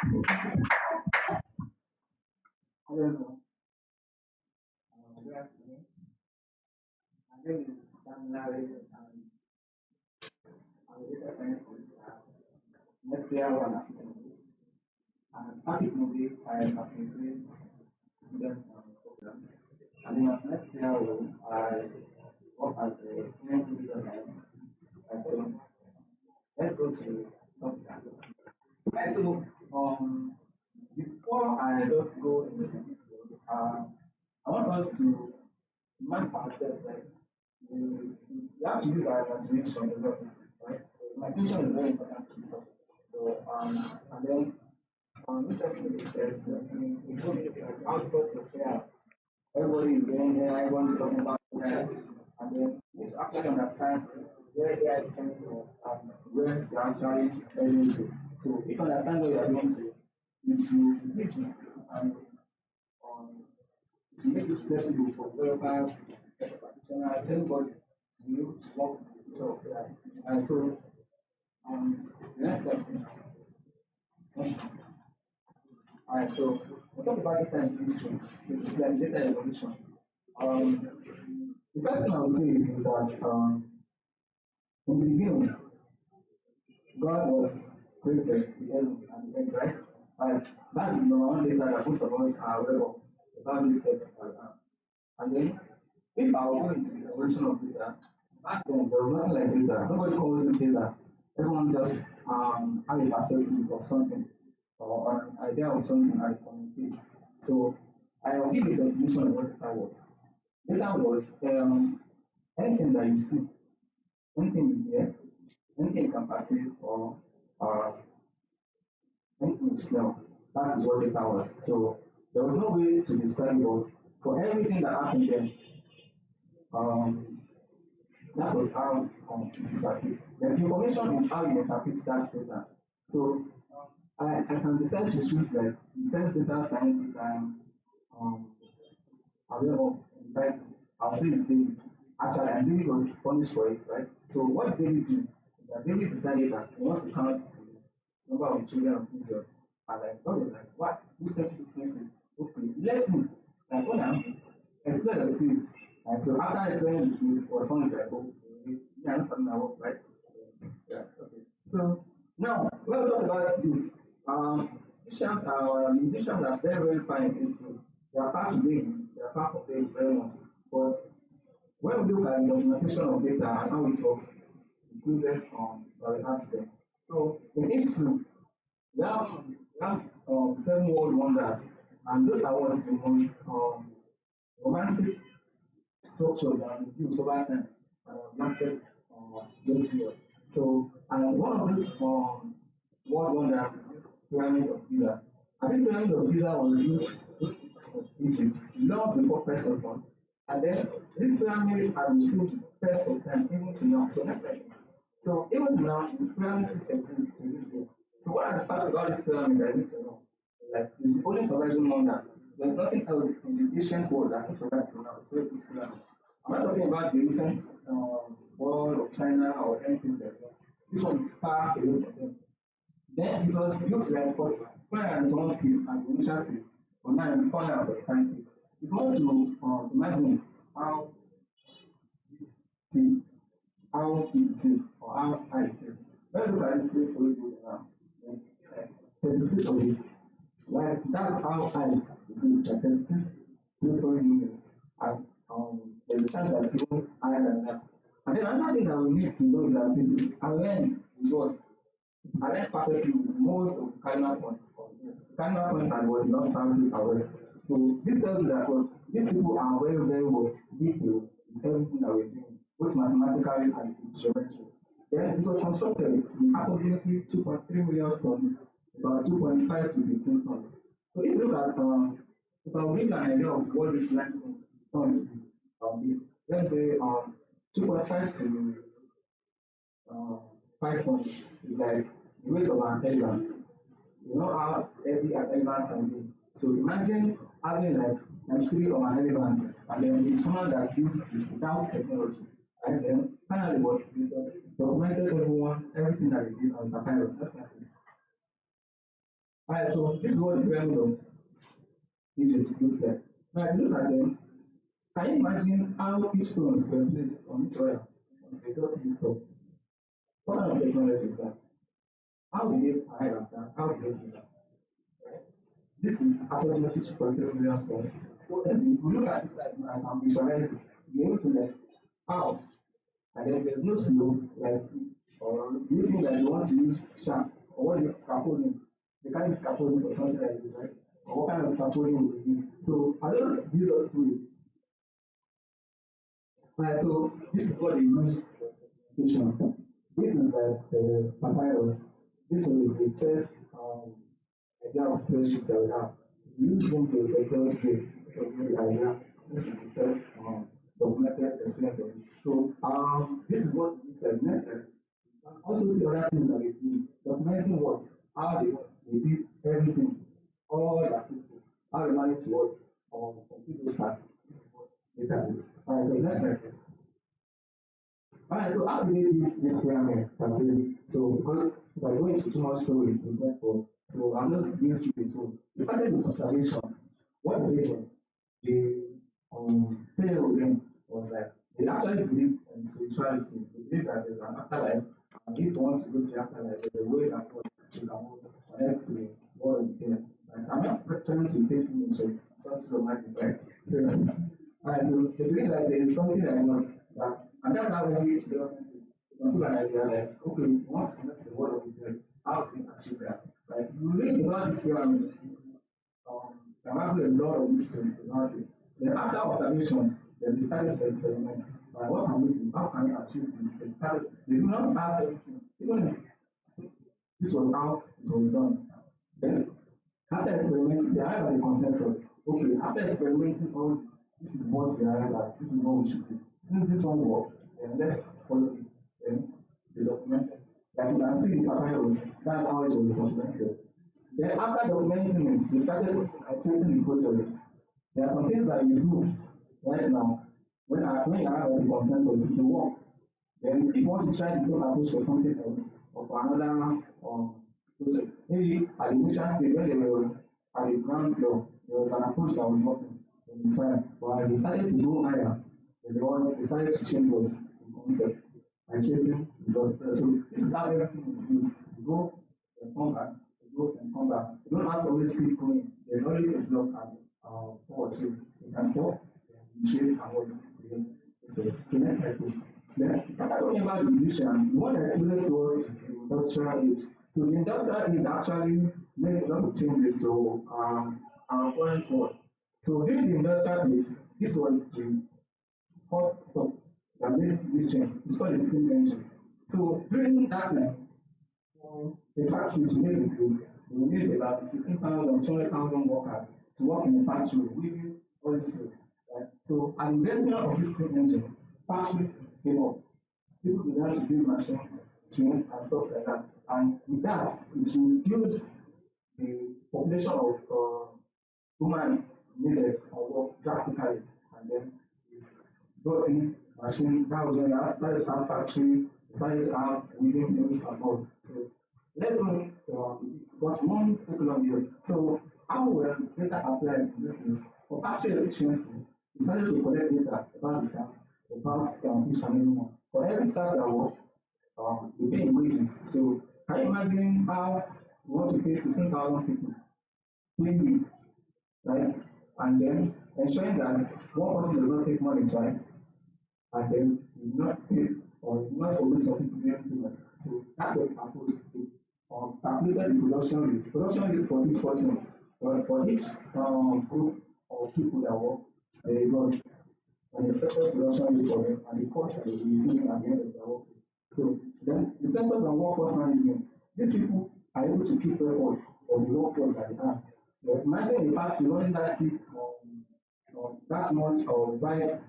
Hello, good afternoon. My name is Damilare, and I'm a data scientist at next year one African Movie. And African Movie, I facilitate student programs. And then as next year one, I work as a clinical data scientist. And so let's go to topic. Right, so before I just go into the details, I want us to master ourselves, like we have to use our imagination a lot, right? So imagination is very important to this topic. So and then recently we go outdoors to fair. Everybody is saying here, everyone is talking about AI, and then you need to actually understand where AI is coming from and where you're actually heading to. So if you understand where you're going to, it will be easy and um, to make it flexible for developers, practitioners, anybody to be able to work with the future of AI. And so the next step is next. All right, so we'll talk about data in history. So this is like data evolution. Um, the first thing I would say is that in the beginning, God was created the heaven and the earth, right? Right. That's the number one data that most of us are aware of about this earth. And then, if I go into the evolution of data, back then there was nothing like data. Nobody calls it data. Everyone just have a perspective of something or an idea of something and communicate. So I will give a definition of what data was. Data was anything that you see, anything you hear, anything you can perceive or uh, anything you smell. That is what data was. So there was no way to describe it, but for everything that happened then, um, that was how it is perceived. The information is how you interpret that data. So I can decide to choose like the first data scientist I'm um, aware of in the Bible. I'll say it's David. Actually, and David was punished for it, right? So what did David do? That David decided that he wants to count the number of the children of Israel. And like God was like, what? Who sent you this message? Okay, let him. Like, oh now, explain the skills. And so after explaining the skills, was found like, oh, yeah, I'm something I work, right? Yeah, okay. So now when we talk about this, musicians are very, very fine in history. They are far to blame, they are far from them very much. But when we look at the documentation of data and how it works, it increases that we have today. So in history, we have seven world wonders, and those are what the most romantic structure that we built over time lasted this period. So, and one of these world wonders is this pyramid of Giza. And this pyramid of Giza was built in Egypt long before Christ was born. And then this pyramid has withstood the test of time even to now. So next slide. So even to now, this pyramid still exists to this day. So what are the facts about this pyramid that I need to know? Like it's the only surviving wonder. There's nothing else in the ancient world that still survives till now except this pyramid. I'm not talking about the recent war of China or anything like that. This one is far away from them. Then it was built like what 401 feet at the initial stage, but now it's 405 feet. If you want to imagine how this is, how big it is, or how high it is, let's look at this place for you now. Like 36 of it. Like that's how high it is, like 36 three-story buildings. And there's a chance that's even higher than that. And then another thing that we need to know is that it is aligned with what? Aligns perfectly with most of the cardinal points of the earth. The cardinal points are what north, south, east, and west. So this tells you that what these people are very, very well detailed with everything that we're doing, both mathematically and geometry. Then it was constructed with approximately 2.3 million stones, about 2.5 to 15 tons. So if you look at if I'll give you an idea of what this limestone tons be, let's say 2.5 to 5 tons is like the weight of an elephant. You know how heavy an elephant can be. So imagine having like times three of an elephant, and then it is someone that builds this without technology. And then finally what they just documented everything that they did on papyrus. That's my case. Alright, so this is what the pyramid of Egypt looks like. Now, if you look at them, can you imagine how each stones were placed on each other once they got this stuff? What kind of technology is that? How did they arrive at that? How did they do that? Right? This is approximately 2.3 million stones. So if we look at this like and can visualize it, you're able to like how and then there's no slope like or do you think that you want to use sharp or what is it scaffolding? The kind of scaffolding or something like this, right? Or what kind of scaffolding will we use? So I just use us to it. Right, so this is what they use for documentation. This is like the papyrus. This one is the first idea of spreadsheet that we have. We use Windows Excel spreadsheet. So the idea. This is the first documented experience of it. So this is what it looks like. Next time, you can also see other things that they do. Documenting what, how they did everything, all the activities, how they manage to what, complete those tasks. This is what data is. Alright, so next slide please. Alright, so how do they do this pyramid per se? So because if I go into too much story, in therefore, so I'm just going through it. So it started with observation. What did they do? They failed them was like they actually believed in spirituality. They believe that there's an afterlife, and if you want to go to the afterlife, there's a way that what you can what connect to the world of the dead. Right? I'm not trying to take you into some sort of magic, right? So, alright, so they believe that there is something that was that, and that's how we development is. You consider an idea like, okay, we want to connect to the world of the dead. How can we achieve that? Right? You read about this pyramid, there might be a lot of mystery about it. Then after observation, then they started to experiment. What can we do? How can we achieve this? They do not have everything. Even if this was how it was done. Then after experimenting, they arrived at a consensus. Okay, after experimenting all this is what we arrived at, this is what we should do. Since this one worked, then let's follow it. Then they documented. Like you can see in the papyrus, that's how it was documented. Then after documenting it, they started iterating the process. There are some things that you do right now when you have a consensus, it will work. Then if you want to try the same approach for something else or for another process, maybe at the initial stage when they were at the ground floor, there was an approach that was working in the fine. But as they started to go higher, they started to change what the concept and chasing result. So this is how everything is built. You go and come back, you go and come back. You don't have to always keep going. There's always a block and forward. So you can stop, you trace and what the process. So next slide please. Then after talking about the Egyptian, the one that's closest to us is the industrial age. So the industrial age actually made a lot of changes to our current world. So during the industrial age, this was the first stop that made this change. It's called the steam engine. So during that time, for a factory to make the goods, they will need about 16,000, 20,000 workers to work in the factory weaving all these clothes. Right? So at the invention of this steam engine, factories came up. People began to build machines, trains, and stuff like that. And with that, it reduced the population of human needed for work drastically. And then it's brought in machine. That was when you started to have factory, started to have weaving mills and all. So let's go because one curriculum here. So how was data applied in this case? For factory efficiency, we started to collect data about the staff, about each family member. For every staff that work, we pay in wages. So can you imagine how we want to pay 16,000 people daily, right? And then ensuring that one person does not take money twice, and then you do not pay or you do not forget some people during payment. So that was approach to calculated the production rate. Production rate for each person, for each group of people that work, there is what an expected production rate for them and the cost that they will be receiving at the end of their work. So then the sensors and workforce management, these people are able to keep record of the workforce that they have. Imagine a factory running that big that much of wide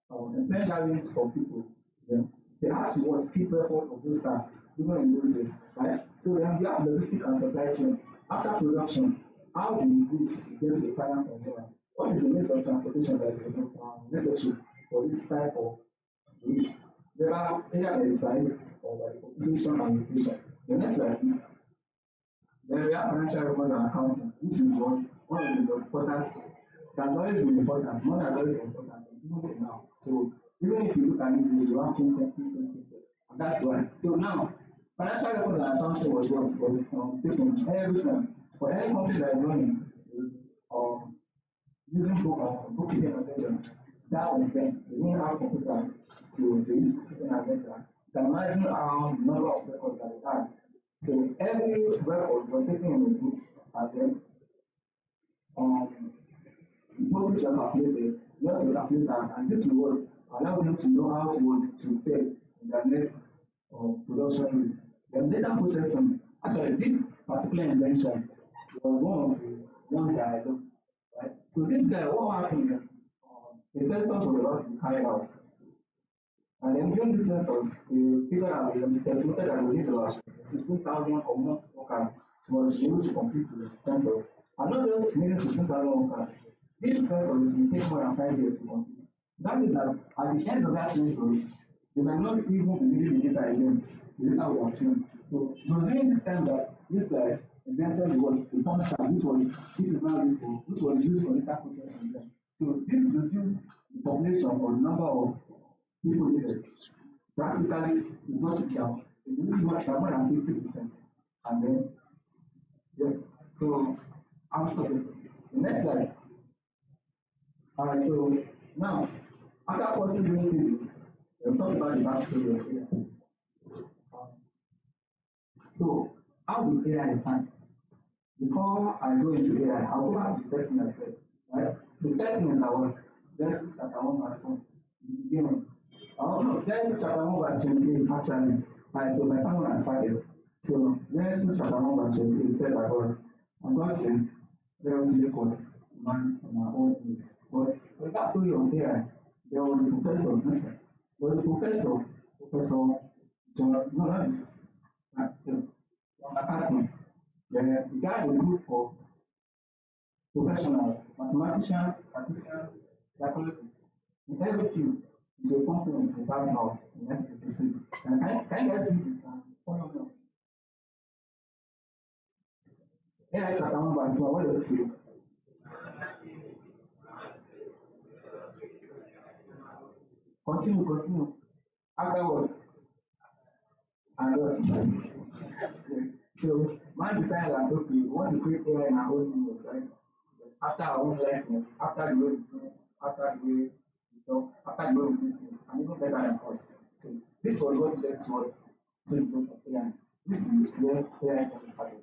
employment for people. Then they have to what keep record of those tasks even in those days, right? So then we have logistics and supply chain. After production, how do the goods get to the final consumer? What is the means of transportation that is necessary for this type of goods? There are either by the size or by the population and location. The next slide is Then we have financial records and accounting, which is what one of the most important. That's always been important. Money has always been important, even till now. So even if you look at this list, you have think, and that's why. So now, financial records and accounting was taken every time for any company that is running um, using bookkeeping and ledger. That was then. They didn't have computer, so they use bookkeeping and ledger. You can imagine how the number of records that they had. So every record was taken in a book, and then um, the book which are calculated, just to calculate that, and this reward allow them to know how to pay in their next production rate. Then data processing, actually this particular invention was one of the ones that I looked, right? So this guy, what happened? The census was about to be carried out, and then during the census, they figured out they estimated that we need about 16,000 or more workers to be able to complete the census. And not just needing 16,000 workers, this census will take more than 5 years to complete. That means that at the end of that census, they might not even be needing the data again. The data will have changed. So it was during this time that this guy invented the pump stack, which is now useful, which was used for data processing then. So this reduced the population or the number of people needed. Drastically, it brought it down. It reduced more than 50%. And then, yeah. So I'll stop it. The next slide. Alright, so now, after crossing those stages, we'll talk about the backstory of AI. Um, so, how did AI start? Before I go into AI, I'll go back to the first thing I said. Right? So the first thing is that was Genesis chapter 1 verse 1. In the beginning. No, Genesis chapter 1 verse 28 actually. Alright, so my sermon has started. So Genesis chapter 1 verse 28 said that God, and God said, let us make what man in our own image. But for that story of AI, there was a professor, listen, there was a professor, Professor John, no, not this, John McCarthy. The guy had a group of professionals, mathematicians, statisticians, psychologists, in every field to a conference in White House in 1956. And can you guys see this? Follow me. AI chapter 1 verse 1, what does it say? Continue. Afterwards, and so man decided that okay, we want to create AI in our own image, right? After our own likeness, after the way we think, after the way we talk, after the way we do things, and even better than us. So this was what led to us to the growth of AI. This is where AI journey started.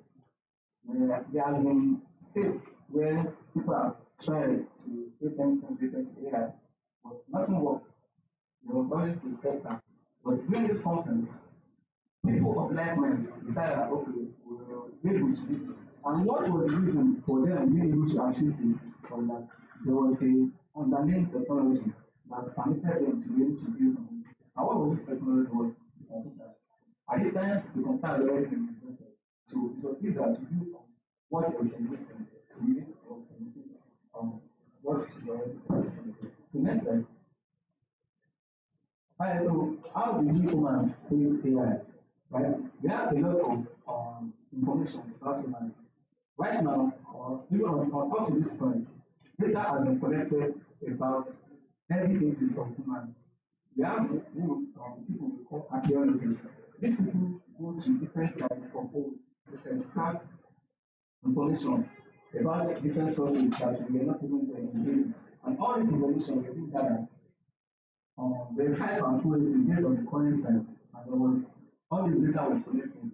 Where there has been states where people have tried to create anything related to AI, but nothing worked. There was always a setback. But during this conference, people of like minds decided that okay, we will be able to do this. And what was the reason for them being able to achieve this was that there was a underlying technology that permitted them to be able to build on it. And what was this technology was the computer. At this time, the computer had already been invented. So it was easier to build on what was existing to be able to communicate on what is already existing. So next slide. Alright, so how do we humans create AI? Right? We have a lot of information about humans. Right now, or even up to this point, data has been collected about every ages of human. We have people we call archaeologists. These people go to different sites of old to extract information about different sources that we are not even there in ages. And all this information we being gathered verified our policy based on the current time, and there was all this data was collecting.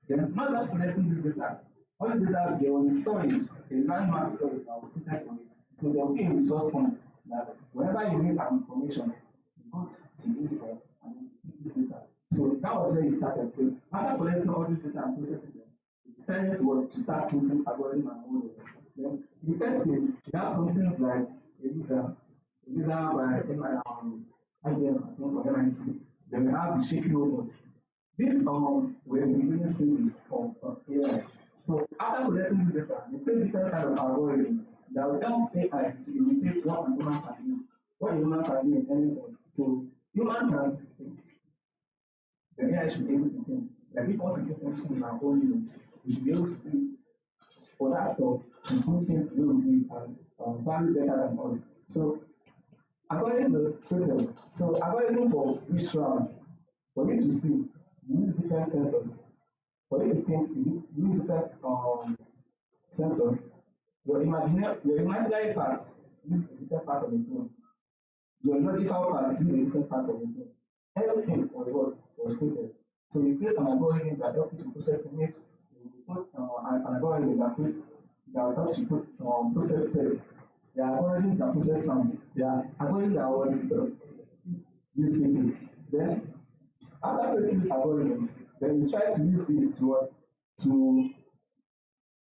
Then not just collecting this data, all this data there was a storage, a landmark storage that was created on it. So there will be a resource point that whenever you need an information, you go to this point and you pick this data. So that was where it started. So after collecting all this data and processing them, we decided to start creating algorithm and models. Then in the first stage, we have some things like a visa by IBM, I think, or MIT. Then we have the shaping robots. These were the beginning stages of AI. So after collecting this data, we create different kind of algorithms that will help AI to imitate what a human can do. What a human can do in any sense. So human can think, the AI should be able to think. Like we want to do everything in our own image. we should be able to do for that stuff to do things the way we do it and value better than us. So according to total, so according for each round, for you to see, you use different sensors. For you to think, you use different sensors. Your imaginary part uses a different part of the brain. Your logical part uses a different part of the brain. Everything was what was created. So you create an algorithm that helps you to process image. You put an algorithm that creates that helps you put process text. There are algorithms that process sounds. There are algorithms that was use cases. Then after creating these algorithms, then you try to use this to what to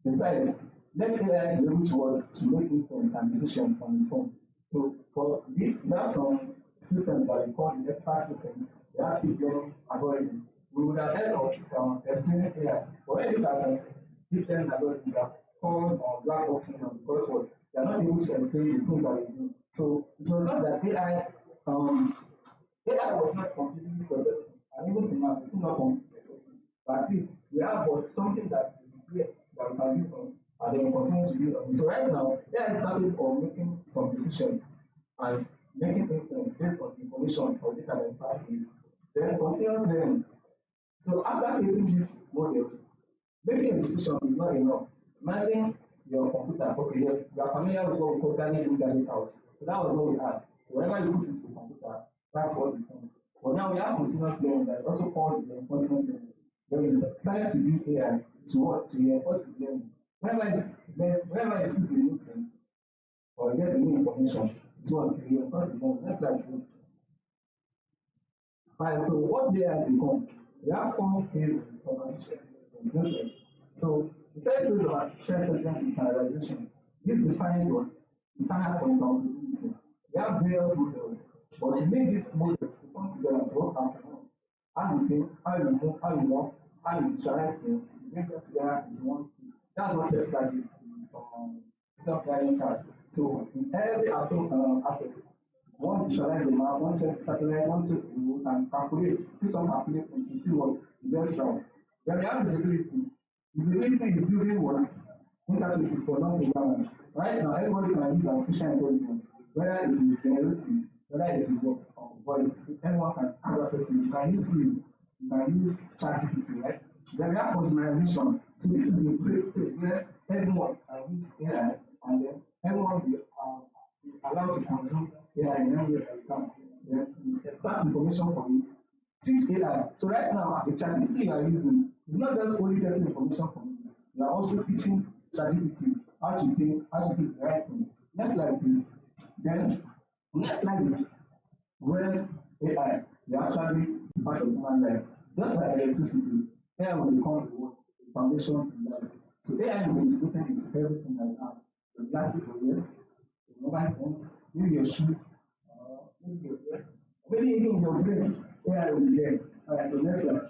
decide. Let AI be able to what to make inference and decisions on its own. So for this, we have some systems that we call the expert systems. They have deep learning algorithms. We would have heard of explaining AI. But when you look at some deep learning algorithms are called black box syndrome because what they are not able to explain the things that they do. So it was not that AI was not completely successful, and even till now, it's still not completely successful. But at least we have what something that is clear that we can build on, and then we continue to build on. So right now, AI is starting on making some decisions and making inference based on information or data that it has to it. Then continuous learning. So after creating these models, making a decision is not enough. Imagine your computer, okay, you are familiar with what we call damage in damage house. So that was what we had. So whatever you put into the computer, that's what it comes. But now we have continuous learning that's also called the reinforcement learning. Then we decided to use AI to what? To reinforce its learning. Whenever it sees the new thing or it gets new information, it wants to reinforce its learning. Just like this. Right, so what AI become? We have four phases of artificial intelligence. So the first phase of artificial intelligence is standardization. This defines what the standards for interoperability. We have various models, but to make these models to come together to work as one. How you think, how you move, how you walk, how you visualize things, you bring them together into one thing. That's what Tesla did with self-driving cars. So in every aspect, one visualize the map, one check the satellite, one check the route, and calculate, do some calculating to see what the best route. Then we have visibility. Visibility is building what interfaces for non-programmers. Right now, everybody can use artificial intelligence, whether it is generative, whether it is what voice, anyone can have access to it. You can use Siri, you can use ChatGPT, right? Then we have personalization. So this is the great stage where everyone can use AI and then everyone will be allowed to consume AI in any way they can. Then you extract information from it, teach AI. So right now, the ChatGPT you are using is not just only getting information from it, you are also teaching ChatGPT how to think, how to do the right things. Next slide, please. Then next slide is where AI will actually be part of human lives. Just like electricity, AI will become the foundation in lives. So AI will be integrated into everything that you have. Your glasses, your ears, your mobile phones, maybe your shoes, maybe your ear, maybe even in your brain, AI will be there. Alright, so next slide.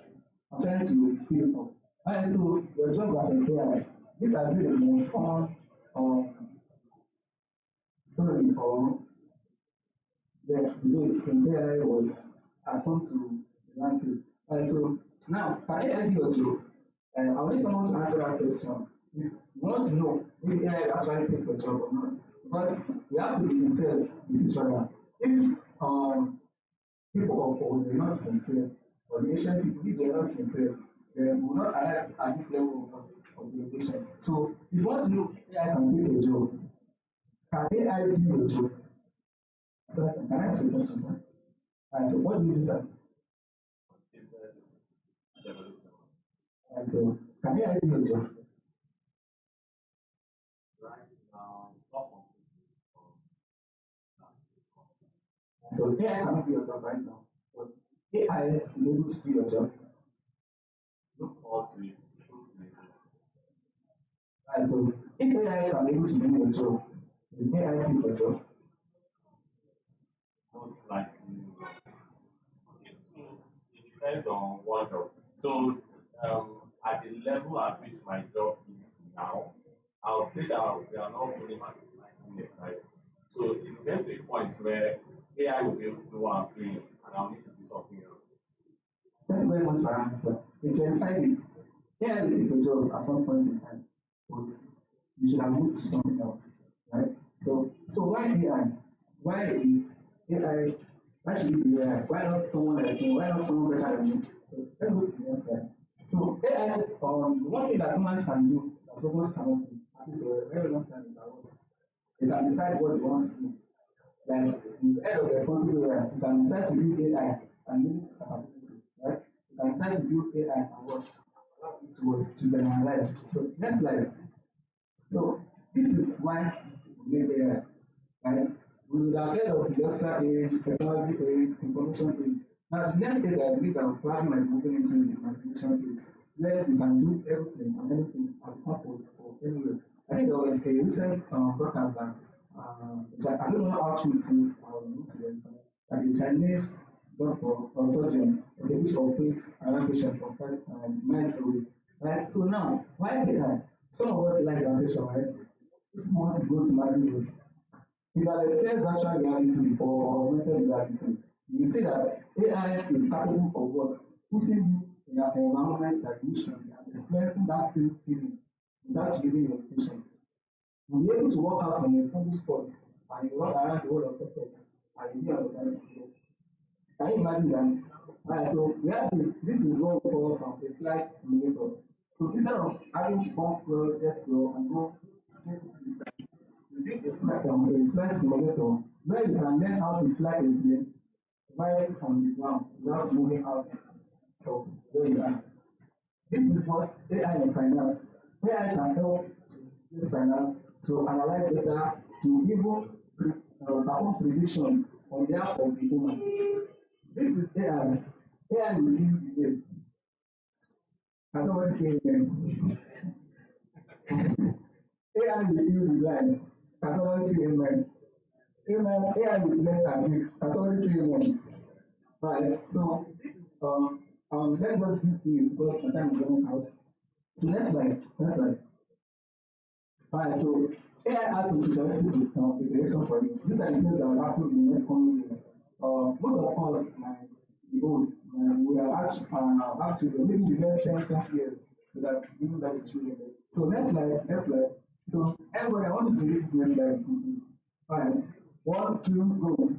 I'm trying to speed it up. Alright, so your job as a AI. This has been the most common um, story or the debate since AI was has come to the landscape. So now, can AI be your job? I want someone to answer that question. If you want to know if AI will actually take your job or not, because we have to be sincere with each other. If people of old were not sincere, or the ancient people, if they are not sincere, then we will not arrive at this level of the education. So if you want to know if AI can take your job, can AI do your job? So can I ask you a question, sir? Alright, so what do you do, sir? Alright, so can AI do your job? So AI cannot do your job right now. But AI will be able to do your job. Alright, so if AI can be able to do your job, will AI take your job? Most likely. Okay, so it depends on what job. So at the level at which my job is now, I would say that we are not fully maximizing it, right? So it will get to a point where AI will be able to do what I'm doing and I'll need to do something else. Thank you very much for your answer. You clarified it. AI will take your job at some point in time, but you should have moved to something else, right? So why AI? Why is AI? Why should it be AI? Why not someone like me? Why not someone better than me? So let's go to the next slide. So AI, the one thing that humans can do that robots cannot do, at least for a very long time, is that what they can decide what they want to do. Like the head of responsible AI, you can decide to build AI and limit its capabilities, right? You can decide to build AI and what allow it to what to generalize. So next slide. So this is why we need AI, right? We would have heard of industrial age, technology age, information age. Now the next age I believe that we probably might be moving into is the imagination age, where we can do everything and anything at purpose or anywhere. I think there was a recent broadcast that I don't know how true it is, I will need to verify, that the Chinese doctor or surgeon is able to operate another patient from 5 miles away. Right? So now, why AI? Some of us like adaptation, right? If you want to go to Maldives, if you have experienced virtual reality before or augmented reality, you see that AI is capable of what? Putting you in an environment that you should be and experiencing that same feeling without leaving your location. You'll be able to work out on a single spot and you run around the whole of Eket and you be on the bicycle. Can you imagine that? Alright, so we have this. This is what we call a flight simulator. So instead of having to pump fuel, jet fuel, and go straight to the sky, we build a flight simulator where you can learn how to fly a plane right on the ground without moving out of where you are. This is what AI in finance. AI can help to use finance to analyze data to even perform predictions on behalf of the human. This is AI. AI will give the game. Can somebody say amen? AI will heal the blind. Can somebody say amen? Amen. AI will bless and give. Can somebody say amen? Right. So this is let's just use you because my time is running out. So next slide. Next slide. Alright, so AI has some futuristic preparation for it. These are the things that will happen in the next coming years. Most of us might be old. We are actually maybe in the next 10, 20 years we have given that to children. So next slide, next slide. So everybody, I want you to read this next slide. Alright. One, two, go.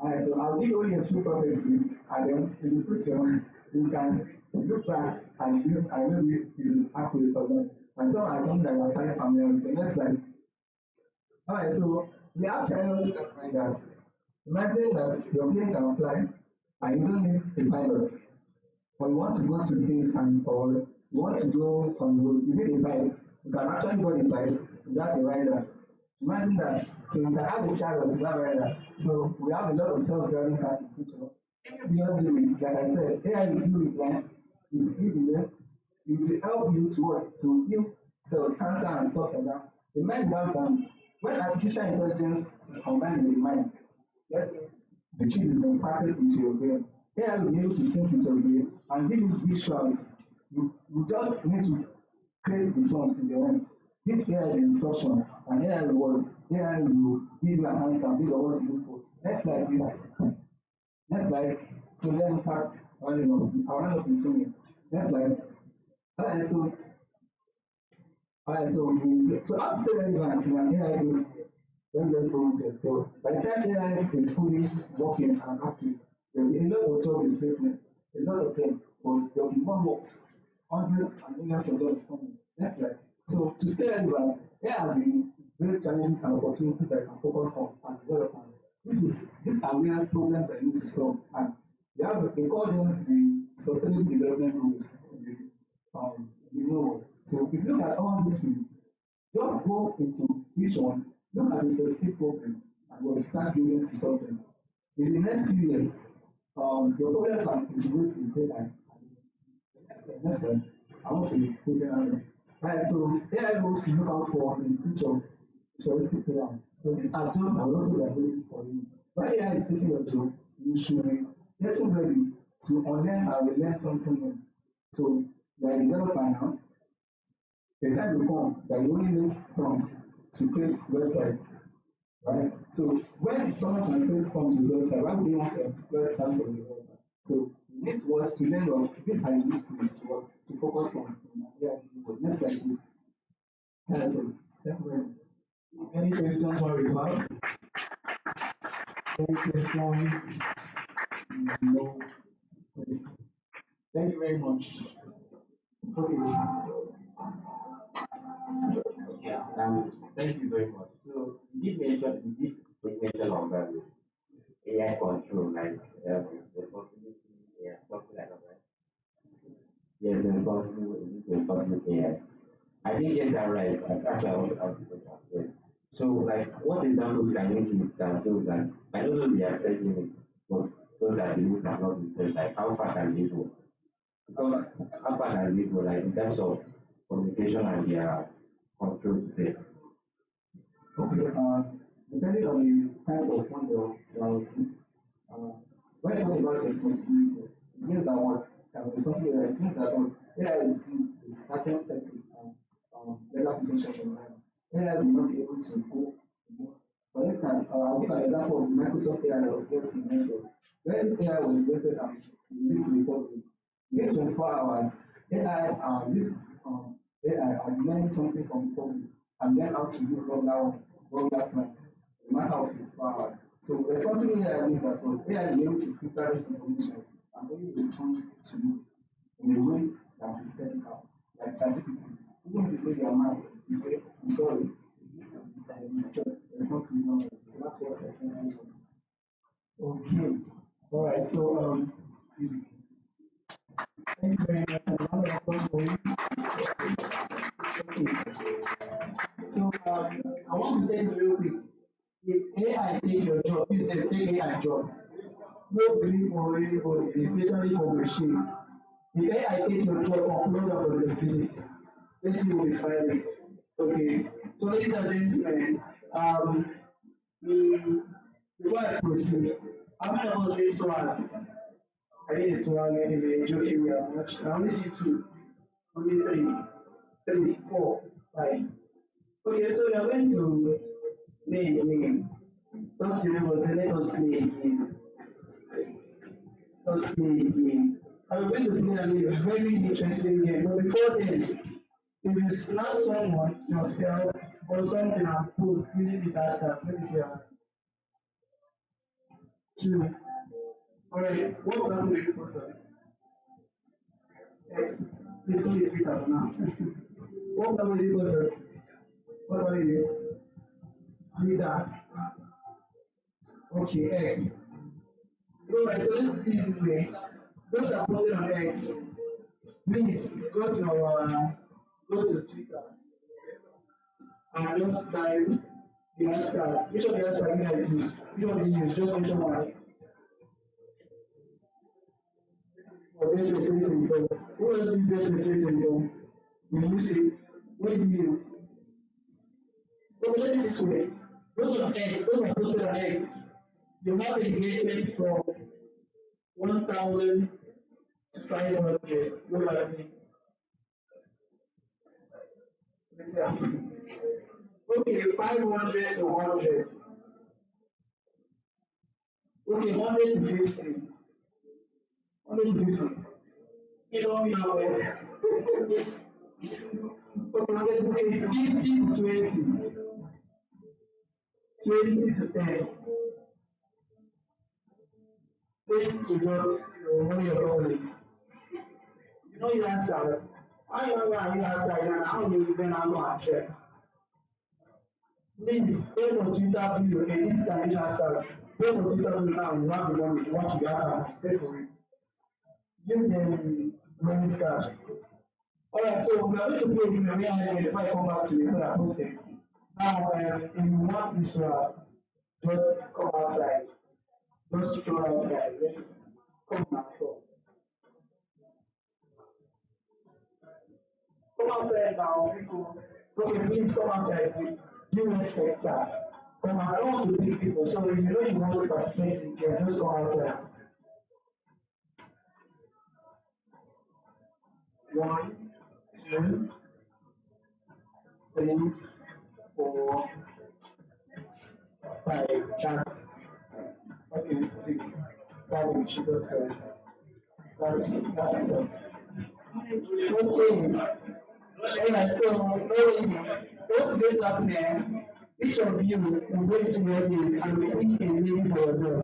Alright, so I'll give only a few prophecy and then in the future you can look back and this and maybe this is accurate or not. And some are something that you are trying familiar with. So next slide. Alright, so we have childhood finders. Imagine that your plane can fly and you don't need a pilot. Or you want to go to space and or you want to go on the road, you need a bike. You can actually go on a bike without a rider. Imagine that. So you can have a child without a rider. So we have a lot of self-driving cars in the future. Beyond limits, like I said, AI will do it plan is given it will help you to what? To heal cells, cancer and stuff like that. The mind without bounds. When artificial intelligence is combined with the mind, let's say the chip is inserted into your brain. AI will be able to sync with your brain and give you visuals. You just need to create the prompt in your mind. Give AI the instruction and AI will what? AI will give you an answer based on what you look for. Next slide, please. Next slide. So let me start running up. I'll run up in 2 minutes. Next slide. Alright, so so how to stay relevant in an AI group? Let me just go there. So by the time AI is fully working and active, there will be a lot of job displacement, a lot of them, but there will be more works, hundreds and millions of dollars coming. Next slide. So to stay relevant, there are the great challenges and opportunities that you can focus on as developers. These are real problems that you need to solve. And they call them the sustainable development goals in the new world. So if you look at all these things, just go into each one, look at the specific problem, and we'll start building to solve them. In the next few years, your problem can integrate with AI. Next slide. I want to put it on. Alright, so AI rules to look out for in the future, futuristic plan. So these are jobs that will also be available for you. When AI is taking your job, you should be getting ready to unlearn and relearn something new. So you are a developer now, The time will come that you only need prompts to create websites, right? So when someone can create prompts with website, why would you want to employ science of the website? So you need to what to learn of this are use this to what to focus on yeah, next like this. So thank you very much. Any questions or remarks? Any questions? No question. Thank you very much. Okay. Yeah, thank you very much. So you did mention on AI control, like responsibility, yeah, something like that, right? Yes, responsible AI. I didn't get that right, and that's why I want to ask the question. Yes. So, like, what examples can you give that do that? I don't know they have said limits, but those that the limits have not been set, like how far can they go? Because how far can they go, like in terms of communication and their control to say, Okay, depending on the type of fund that was uh, when I talk about responsibility, it means that what responsibility, it means that what AI is good with certain ethics and legal position in mind. AI will not be able to go more. For instance, I'll give an example of the Microsoft AI that was just invented. When this AI was invented and released to the public, within 24 hours, AI, AI has learned something from the public and learned how to use regular slang, no matter how 24 hours. So responsible AI means that what AI will be able to filter this information and only respond to you in a way that is ethical, like ChatGPT. Even if you say you are mad, you say, I'm sorry, this and this and you still respond to me normally. So that's what responsible is. Okay. All right. So music. Thank you very much. And round of applause for you. Okay. So I want to say this real quick. If AI take your job, you say take AI job. No believe for anybody, especially for machine. If AI take your job, upload up for electricity. Let's see what is firing. Okay. So ladies and gentlemen, we before I proceed, how many of us did swags? I did a swag anyway, joking we are much. I only see two, only three, four, five. Okay, so we are going to play again. Don't you ever say let us play again. Let us play again. I'm going to play a very interesting game. But before then, if you snap someone yourself or something and post using this hashtag, let me see your two. Alright, what level will you post on? X. Please call it Twitter for now. What level will you post on? What about you? Twitter. Okay, X. Alright, so let's do this way. Those that posted on X, please go to Twitter and just type the hashtag. Which of the hashtag you guys use? Which one do you use? Just mention one. For Devfest 2024. Who else use Devfest 2024? You use it. What do you use? Okay, let me this way. Those on X, those are posted on X, you have engagement from 1,000 to 500. Look at me. Let's say okay, 500 to 100. Okay, 100 to 50. 100 to 50. You know me now. Okay, 50 to 20. 20 to 10. 10 to one your family. You know your answer. I know what you answer, how you even have to check. Please pay for Twitter bill, okay, this can be transferred. Pay for Twitter bill now, you have the money, you want to get out, pay for it. Use the money cash. Alright, so we are going to play the real before I come back to the people that posted. Now, if you want this one, just come outside. Just stroll outside. Let's come now. Come outside now, people. Okay, please come outside. Give respect, sir. Come on, I don't want to meet people, so if you know you want to participate in the game, just come outside. One, two, 3, 4, 5, chant. Okay, 6, 7, Jesus Christ. That's okay. Alright, so what's going to happen here? Each of you will go into your place and be picking a name for yourself.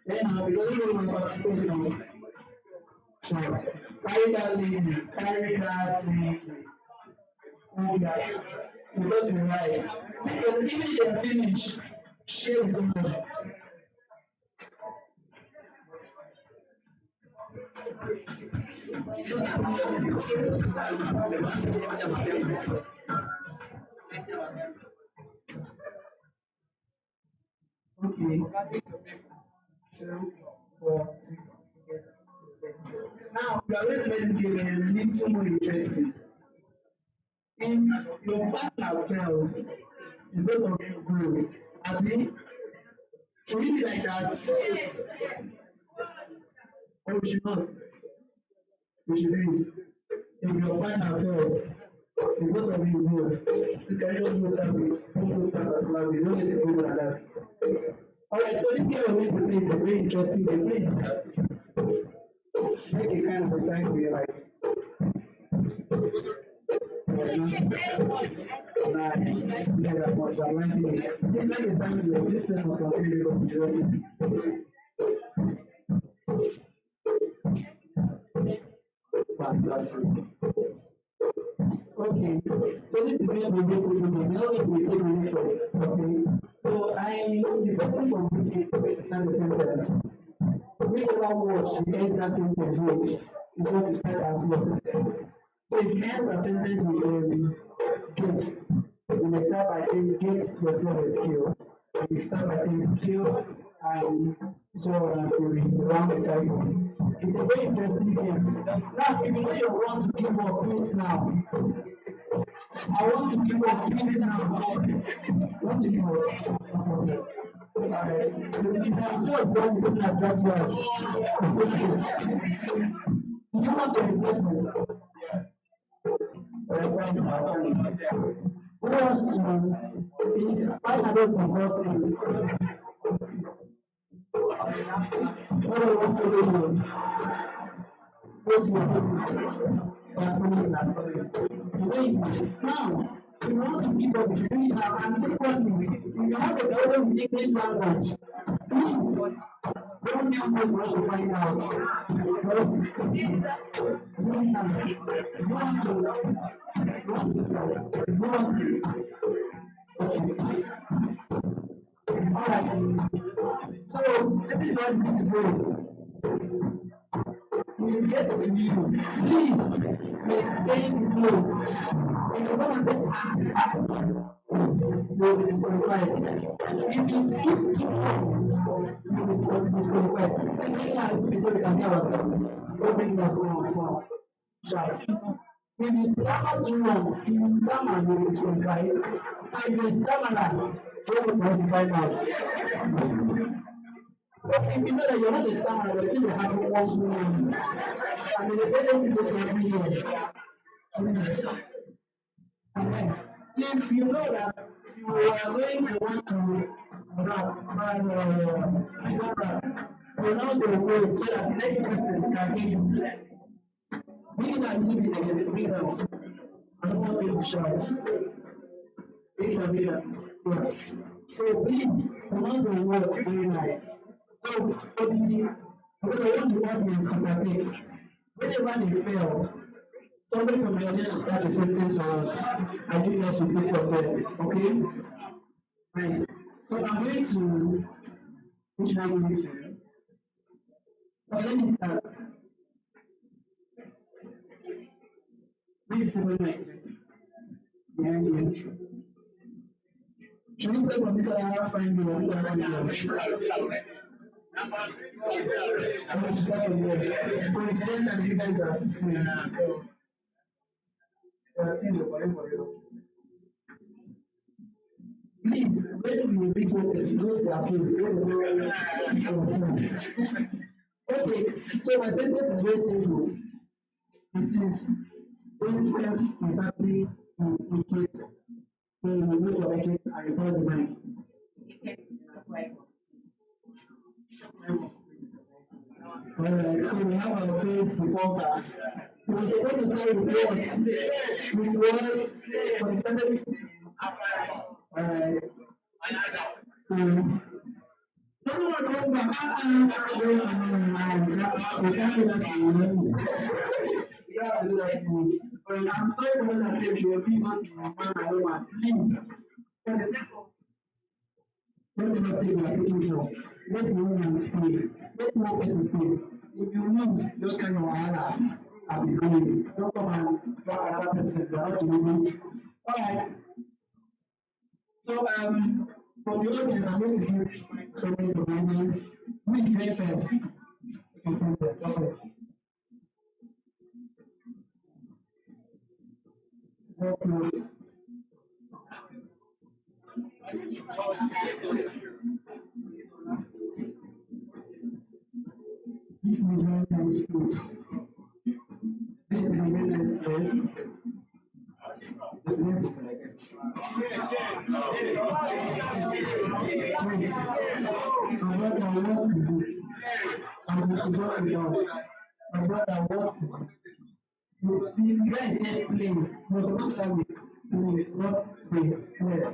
Then because you don't participate in so carry that lady, carry that lady, oh yeah, you got to right. Because even if they finish, share with someone. Okay. 2, 4, 6, 8. Now, we are going to make this game a little more interesting. If your partner fails, the both of you go. Abi, should we be like that? Yes. Or we should not? We should do it. If your partner fails, the both of you go. This can just go that way. Don't go that particular way. Don't let it go like that. Alright, so this game we're going to play is a very interesting game. Please make a kind of a sign for your life. Nice. Yeah, that much. I'm liking it. This make a sign for you. This place must continue to be interesting. Fantastic. Okay, so this is going to be basically the game. Now it will take minutes of it. Okay, so the person from this game will start the sentence. Whichever word you end that sentence with is what you start as your sentence. So if you end a sentence with get, you may start by saying get yourself a skill. You start by saying skill and so on until you round the cycle. It's a very interesting game. Now, if you know you want to give up, do it now. I want to give up, give it now. I want to give up. Alright. I'm sure God is not that much. Do you want to replace this? Who wants to is finally divorced him? What do you want to do? What do you do? Now, if you want to keep up, you do it now. And secondly, if you have a problem with English language, please don't tell me what to find out. Because you want to. Okay. Alright. So, this is what we do. We get to you. Please maintain the flow. If you want to you will be disqualified. If you keep too long, you will be disqualified. Take me out to be so we can hear ourselves. Don't make us small. Sharp. If you stammer too long, if you stammer, you will be disqualified. So if you stammer, you will be find out. If you know that you're not a stammerer, but it will happen once once. And the tendency to every year. If you know that you are going to want to rap, you know the way so that the next person can hear you. Bring it a little bit again, bring it down. I don't want you to shout. Bring it down. Yeah. So please, pronounce the word very nice. So for the because the audience to partake, whenever they fail, somebody from the audience to start a sentence for us, and you guys should pick from there. Okay? Nice. So I'm going to which language? So let me start. This is something like this. Behind you. Should we start from this other find the other one? I'm going to start from there. Coincidentally, you guys are friends. So, for you. Please, when we reach one person, close their face. Okay, so my sentence is very simple. It is Devfest is happening Eket. So you go for Eket and you press the mic. Alright, so we have our first reporter. We're supposed to start with what? With what? For the standard. Alright. No one come back. We can't do that to you. You have to do that to me. But I'm sorry for what I said to your people, man and woman. Please, for the sake of whatever sake we are seeking for, let the woman stay. Let one person stay. If you lose, those kind of wahala, I'll be going. Don't come and talk another person. You're not living. Alright. So for the audience, I'm going to give so many reminders. Which Devfest? You can send that. Okay. More close. This is a very nice place. This is a very nice place. The place is like it. Wait, my brother, what is it? I'm going to go without. My brother, what is it? The guy said place. No, supposed to start with place, not the place.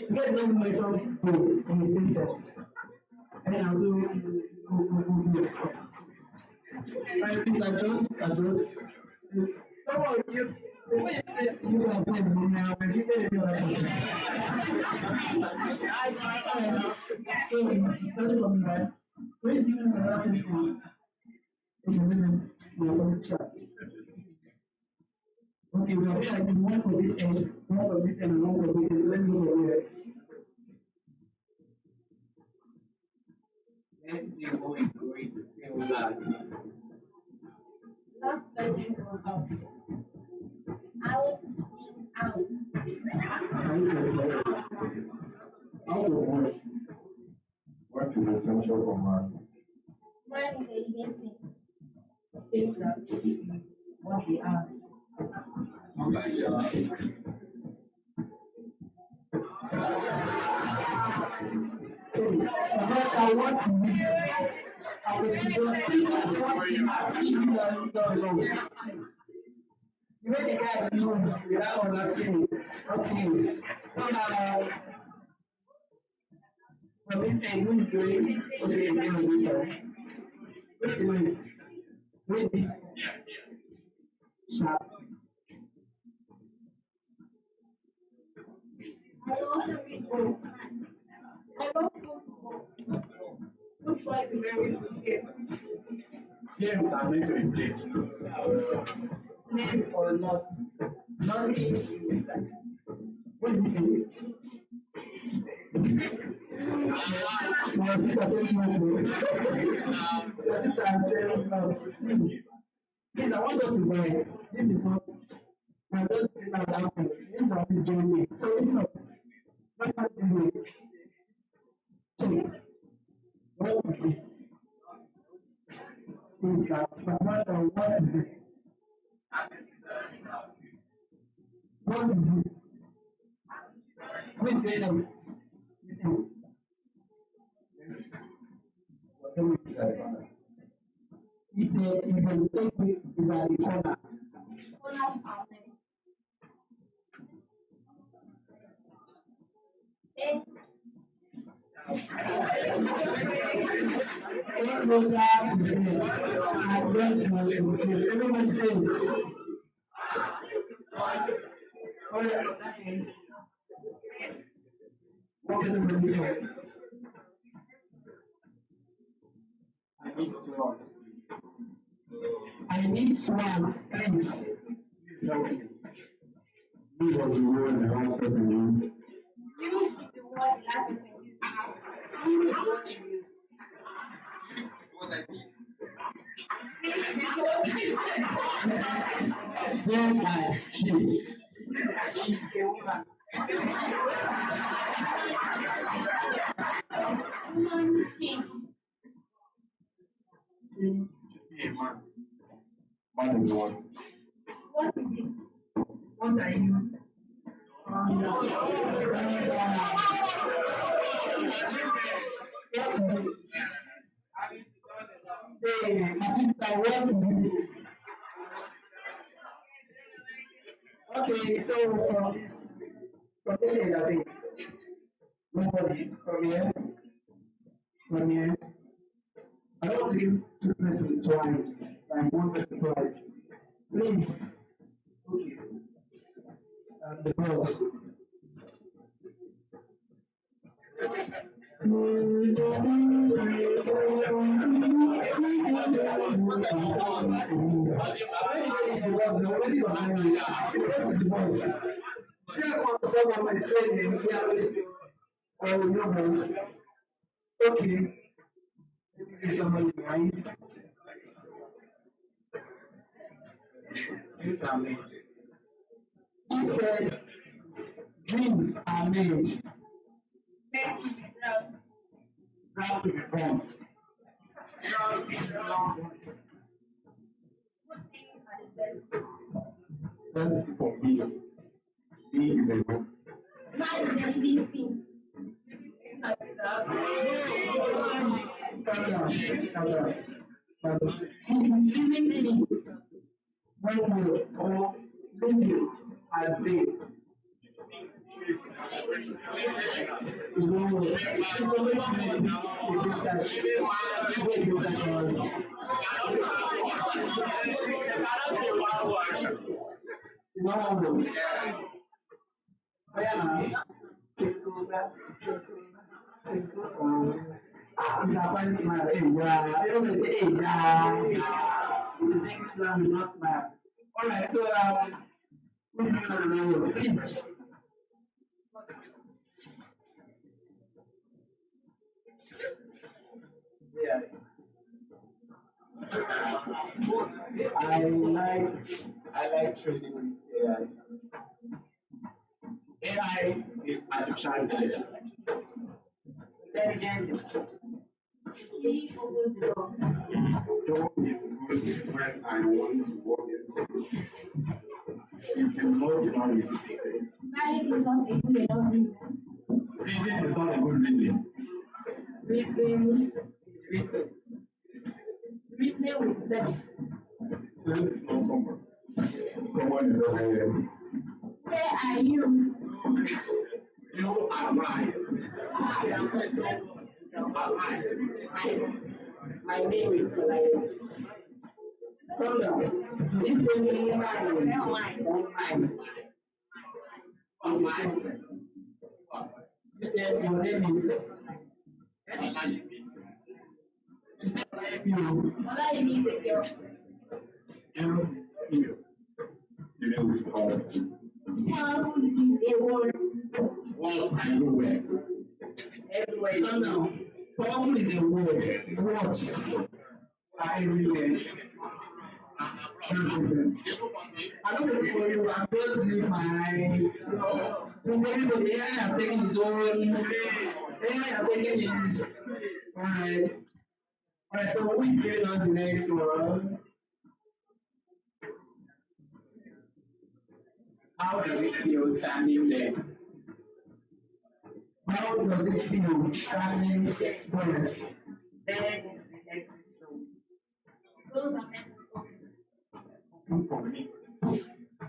The guy never mentioned the in the sentence. And I'll do go. Right, please adjust. Some of you, the way you say you are saying me now, but you say you are person. So, starting from me, right? So, it's given another sentence. Okay, then we are going to chat. Okay, we are here like one for this end, one for this end, and one for this end. So, let's go from here. Let's see who is going to film last. Last person was out. Out in out. Nice and clear. Out of work. Work is essential for man. Mine is a living thing. Things that what they are. Not like they are. So, about what is it? I will to go what you ask if you are not wrong. You make the guy knows without understanding. Okay. So now from this end, who is going? Okay, now this one. Where's the money? Where's the sharp? I want to read book. I love football. Football is a very good game. Games are meant to be played. Played or not. Not in what do you say? My sister takes my food. My sister is selling some. See, please, I want us to buy. This is not. I'm just sitting out laughing. This one is joining me. So it's not. Let's have this way. Check. What is it? Things that, but what is it? What is it? Which day next? Listen. Whatever it is at the corner. He said, you can take me is at the corner. Corners are there. And What will that be? I don't want to explain. Everybody say it. Alright. What is it? I need swans. I need swans, please. Please help me. Who was the word the last person used? you is the one the last person used. Who is what you used? This is the Say by she. She's a woman. Woman king. King should be a man. Man is what? What is it? What are you? Hey, my sister, what is this? Okay, so from this end, I think nobody from here. I don't want to give two persons twice, like one person twice. Please, okay, the boss. Okay, maybe somebody behind. Do something. He said, dreams are made, not to be born. Good things are the best. That's for me. Me is a book. Life is a living thing. Living things are Calm down, calm down. See, living things, when we or living as they, it's always made a research, where research was. No, yeah, Japan smile, hey, yeah. I don't say, hey, yeah. It's English language, not smile. All right, so who's going to the language? Please. Yeah. I like trading with AI. AI is artificial intelligence. Intelligence is key opens the door. door is good when I want to walk into. It's a multi-language. Valid is not a good enough reason. Reason is not a good reason. Reason is reason. Reasoning with sense. Sense is not common. Common is not here. Where are you? You are mine. My name is Malayo. Calm down. This is mine. On mine. You said your name is. You said you. Ola is a girl. You. You know it's powerful. Powerful is a word. Words are everywhere. Everywhere. Calm down. Powerful is a word. Words are everywhere. I don't know for you, I'm just doing my. Because everybody AI has taken his own. AI has taken his. Alright. Alright, so who is giving us the next one? How does it feel standing there? How does it feel standing there? There is the exit room. Those are meant to be open. Open for me.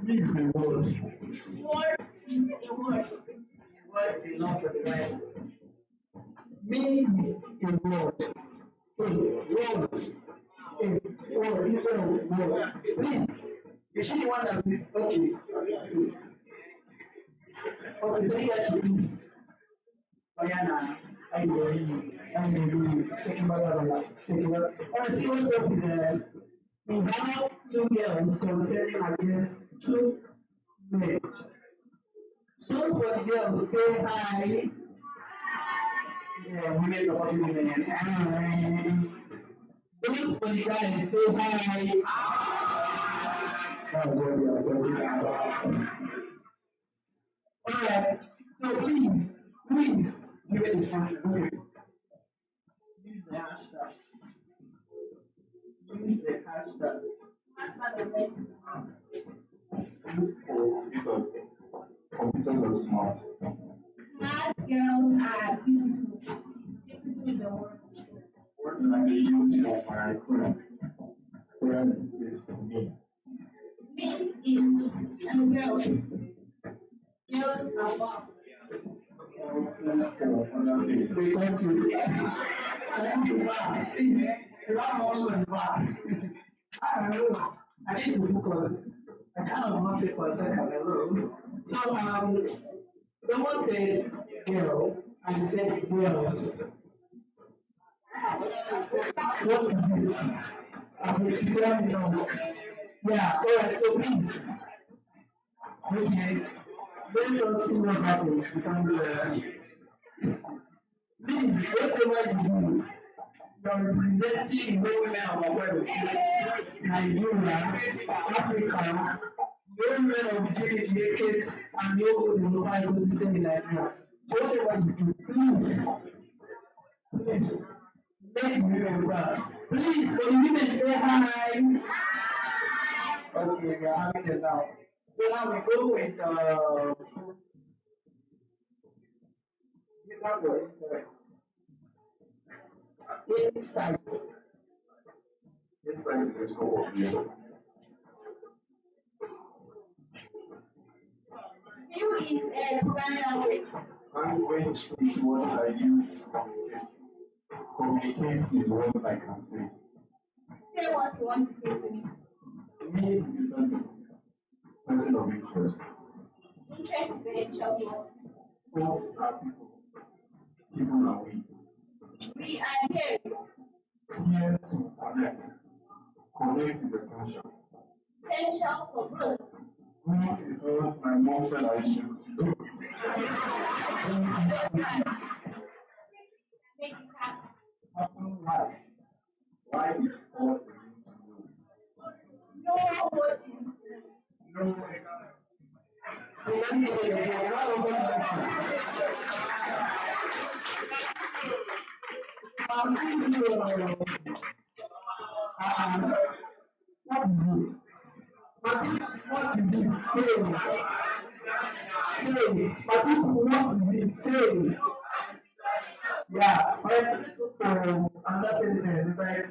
Me is a word. Word is a word. Word is enough for the rest. Me is a word. A word. A word instead of word. Please. Is she the one that will okay. Okay, so you guys should please. Oyana, I know you. I know you. Check him out. Check him out. Alright, see what's up is we have two girls contending against two men. Those for the girls say hi. Yeah, women supporting women. Hi. Those for the guys say hi. Alright, so please, give it a shot. Use the hashtag. Use the hashtag. Hashtag the best. Use for reasons. Computers are smart. Smart girls are beautiful. Beautiful is a word. What can I use for my friend? Friend is me. Me is a girl. Girls are wow. They come to thank you, back. I'm also in the back. I don't know. I need to focus. I kind of lost it for a second. Hello. So someone said girl, and you said girls. What is this? I'm a teacher now. Yeah. All right. So please, okay. Let us see what happens because please, whatever you do, you're representing the women of our world, Nigeria, Africa, the women of GDG Eket, and the whole global ecosystem in Nigeria. So whatever you do, please, make the women proud. Please, for the women, say hi. Okay, we are having it now. So now we go with insight. Insight is the scope of you. View is a programming language. Language is what I use to communicate. Communicate is what I can say. Say what you want to say to me. Me is the person of interest. Interest is the nature of what? Us are people. People are we. We are here. Here to connect. Connect is essential. Essential for growth. Me is what my mom said I should do. Make it happen. Happen why? Why is all the need to know? Know what you need to know. No, what is this? What is it saying? Saying, but people, what is it saying? Yeah, right. So another sentence is like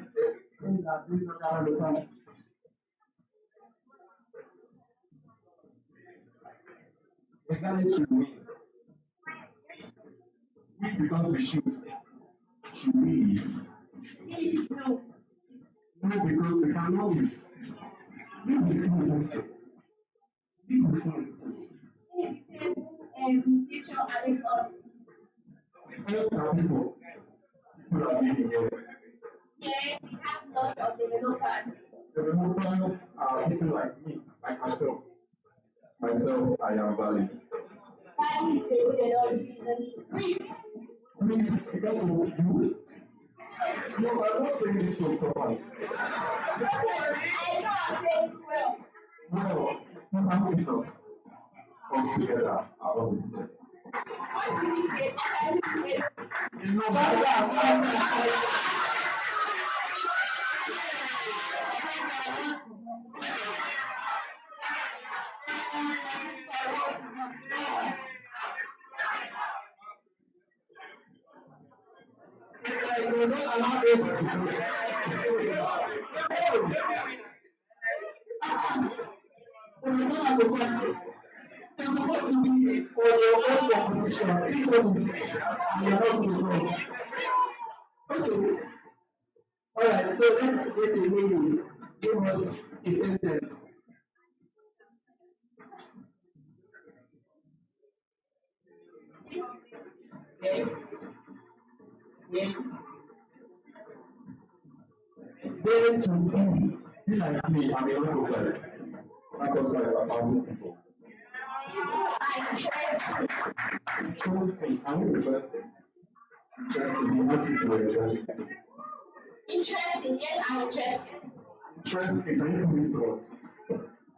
things that we don't understand. Exactly should we? We because we should we? No. No, because we cannot be. We will see it. We will see it. Future and us. First are people. People are living here. Yeah, we have lots of developers. Developers are people like me, like myself. Myself, I am valid. Why is the way they don't reason to breathe? Please, because of you. No, I'm not saying this to properly. I know I'm saying it well. No, it's not happening us. Us together are all the What did he say? How can you say? You know, that it's like you're not allowed to. It's supposed to be for your own competition. People is and you're not going wrong. Okay. Alright, so let's get a meaning. Give us a sentence. Yes. Yes. Going to be like me, I'm a local science. Local science are powerful people. Interesting. I'm interesting. Interesting. You want to be interesting. Interesting, yes, I'm interested. Interesting. Can you come to us?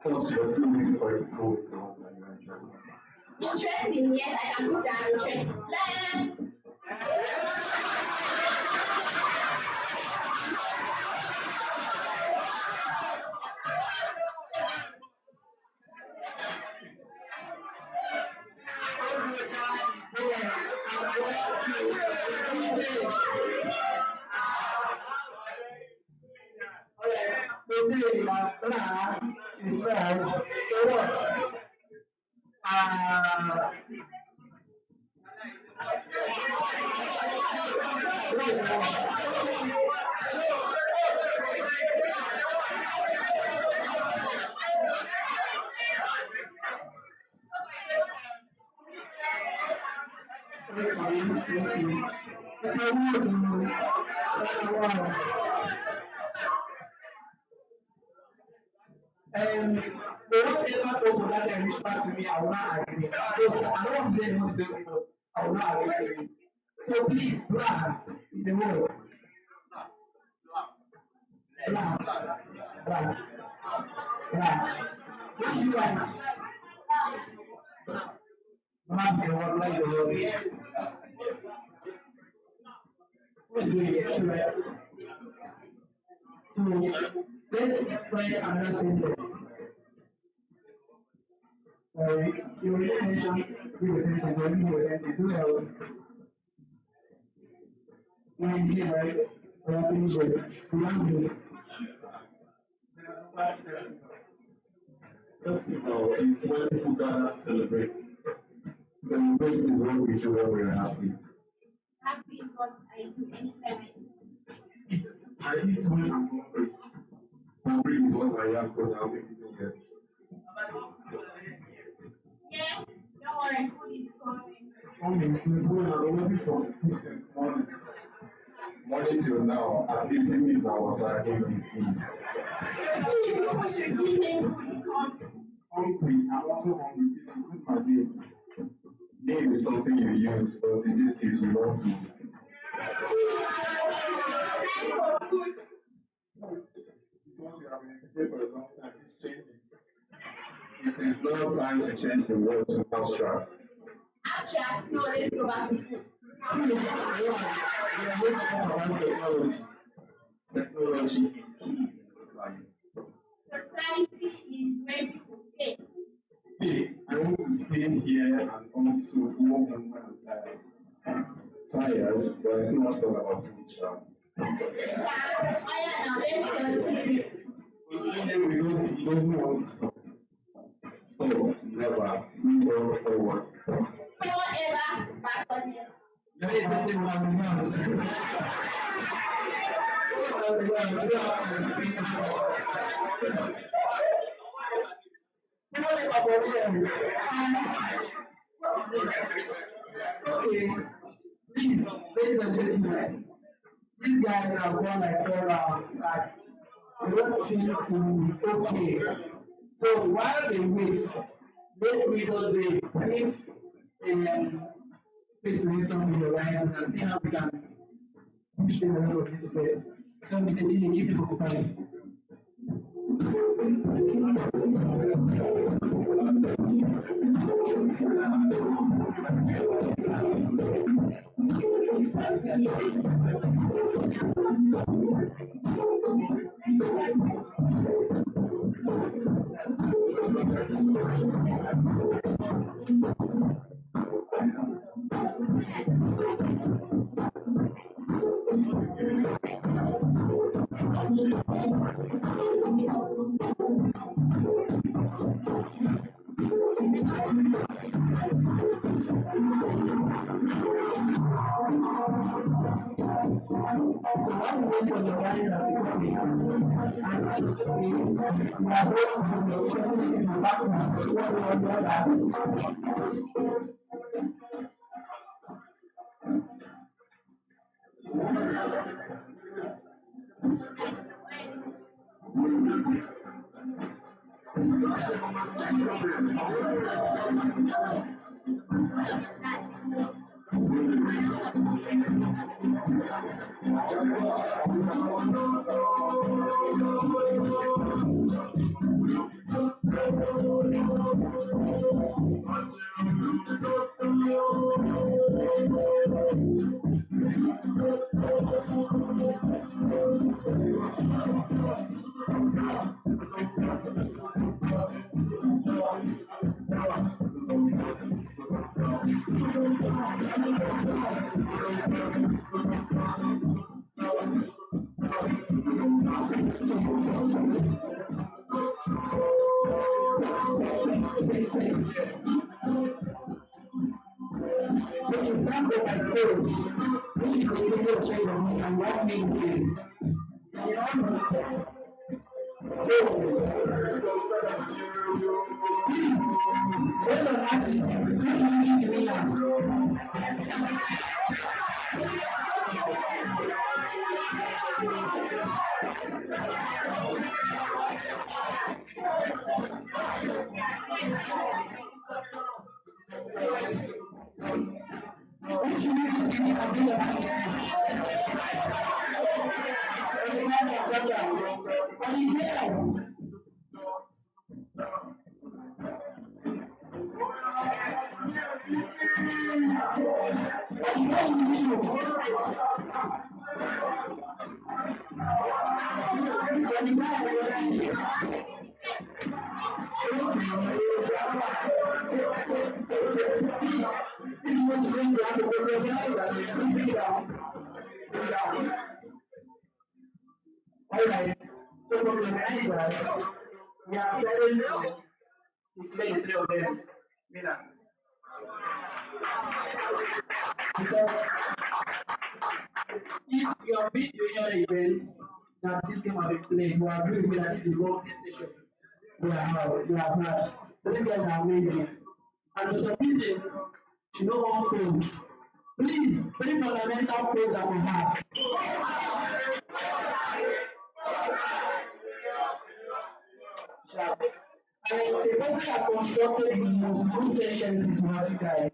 Because you're so easy for it to go into us and you're interesting. Interesting, yes, I can put down interesting. Learn. Is right. Uh, and the one ever told that they reach back to me, I will not agree. So I don't want to say anyone to do I will not agree to it. So please, blast is the word. Blast, blast, blast. What do you want? Not the word, like the word. What's the So let's try another sentence. You already mentioned do the sentence, or do the sentence. Who else? When here, right? We are finished it. We are good. Festival is when people gather to celebrate. Celebrate is what we do when we are happy. Happy is what I do anytime I eat. I eat when I'm hungry. Hungry is when I am because I'll be eating it. Yes, don't worry, food is coming. Only since when I'm waiting for food since morning. Morning till now, at least even if I was giving me peace. Someone should give me food is coming. Hungry, I'm also hungry. It's include my name. Name is something you use, but in this case, we love food. Time for food. It's what you have been here for a long time, it's changing. It is now time to change the word to abstract. Abstract, no, let's go back to food. We are going to talk about technology. Technology is key in society. Society is where people stay. Stay. I want to stay here and also go home when I'm tired. Tired, but I still want to talk about food, Sha. Oh yeah, now let's continue. Continue because he doesn't want to stop. Stop, never. Move on forward. Someone ever back on here. Let me tell you what I'm going to say. Okay, please, ladies and gentlemen, these guys have gone like 4 rounds. Like, what seems to be okay. So while they wait, let me just say, if fit to hit on the horizon and see how we can push them out of this place. So we say, give me 45. So in terms of my soul, really continue to check on me and what me to do. You know, when I'm asking, what do you need to me now? What you need to me, I'll be about it. And you have a brother. And you there. And you know you. And you have a Alright, so for the organizers, we are decided to declare the three of them winners. Because if you have been to any other events that this game has been played, you agree with me that this is the wrong station we have had. So these guys are amazing. And for some reason, she no one phone. Please, very fundamental praise that we have. Sharp. And the person that constructed the most good sessions is this guy.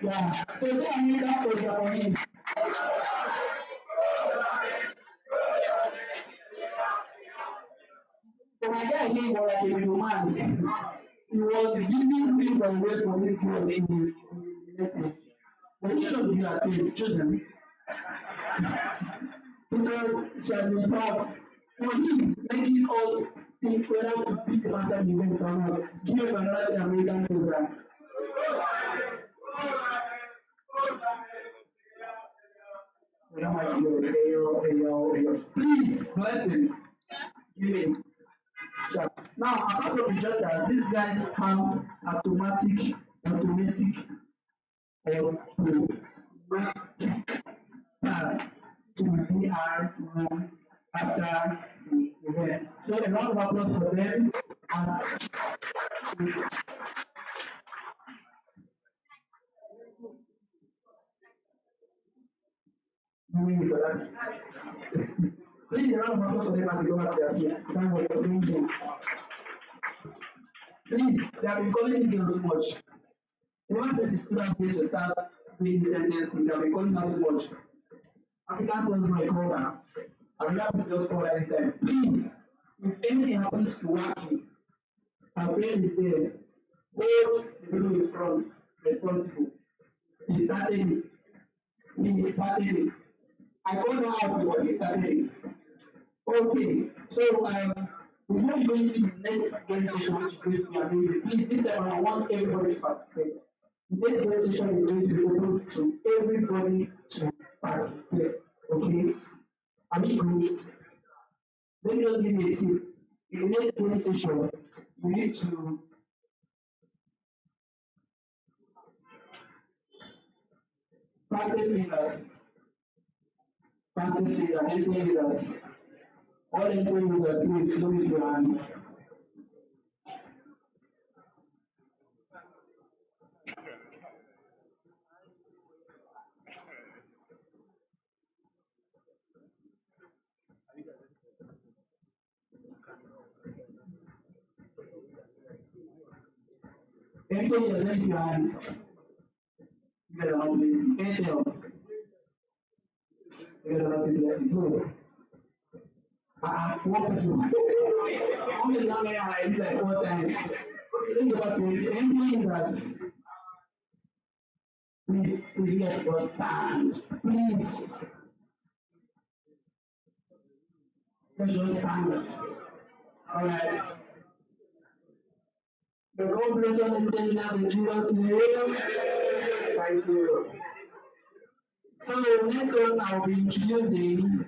Yeah. So they are making that praise for him. So my guy here was like a man. He was busy looking for a way for this girl to be elected. But he should be at the chosen because she has been proud for him making us think whether to beat him after the event or not. Give him another American program. Please, blessing. Give him. Sure. Now, apart from the judges, these guys have automatic or automatic pass to PR room after the event. So a round of applause for them as is doing for us. Please a round of applause for them as they go back to their seats. Thank God for doing it. Please, they have been calling this game too much. Ever since he stood up here to start doing this sentence, they have been calling out too much. African sales my corner. I'm not just for that said, please, if anything happens to Waki, our friend is there. Hold the people in front responsible. He started it. He started it. I called him out before he started it. Okay, so before we go into the next game session, which is going to be amazing, please this time I want everybody to participate. The next game session is going to be open to everybody to participate. Okay? Amigos, let me just give you a tip. In the next game session, you need to fastest fingers, empty users. All empty users, please raise your hands. Empty users, raise your hands. You guys are not lazy. Intel, you guys are not lazy. Go. One person. How many young men I did like 4 times? Let's go back to it. Empty users. Please, let your stand. Please, let your stand. All right. The God bless you and in Jesus' name. Thank you. So next one I'll be introducing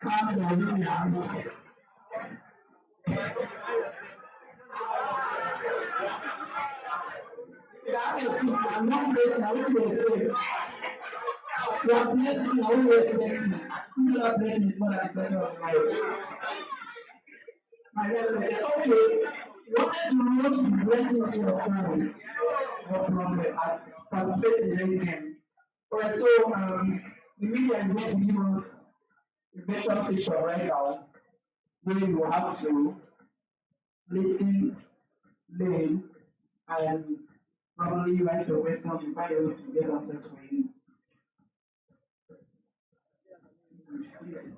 Carl Williams. That is it. I'm not based on what you expect. Your blessing, I will expect. Into that blessing is more than the blessing of life. My God, okay, wanted to watch the blessing to your phone. No problem. I participate in anything. Alright, so the media is going to give us a virtual session right now where you will have to listen, learn, and probably write your questions before you're able to get answers for you. Please.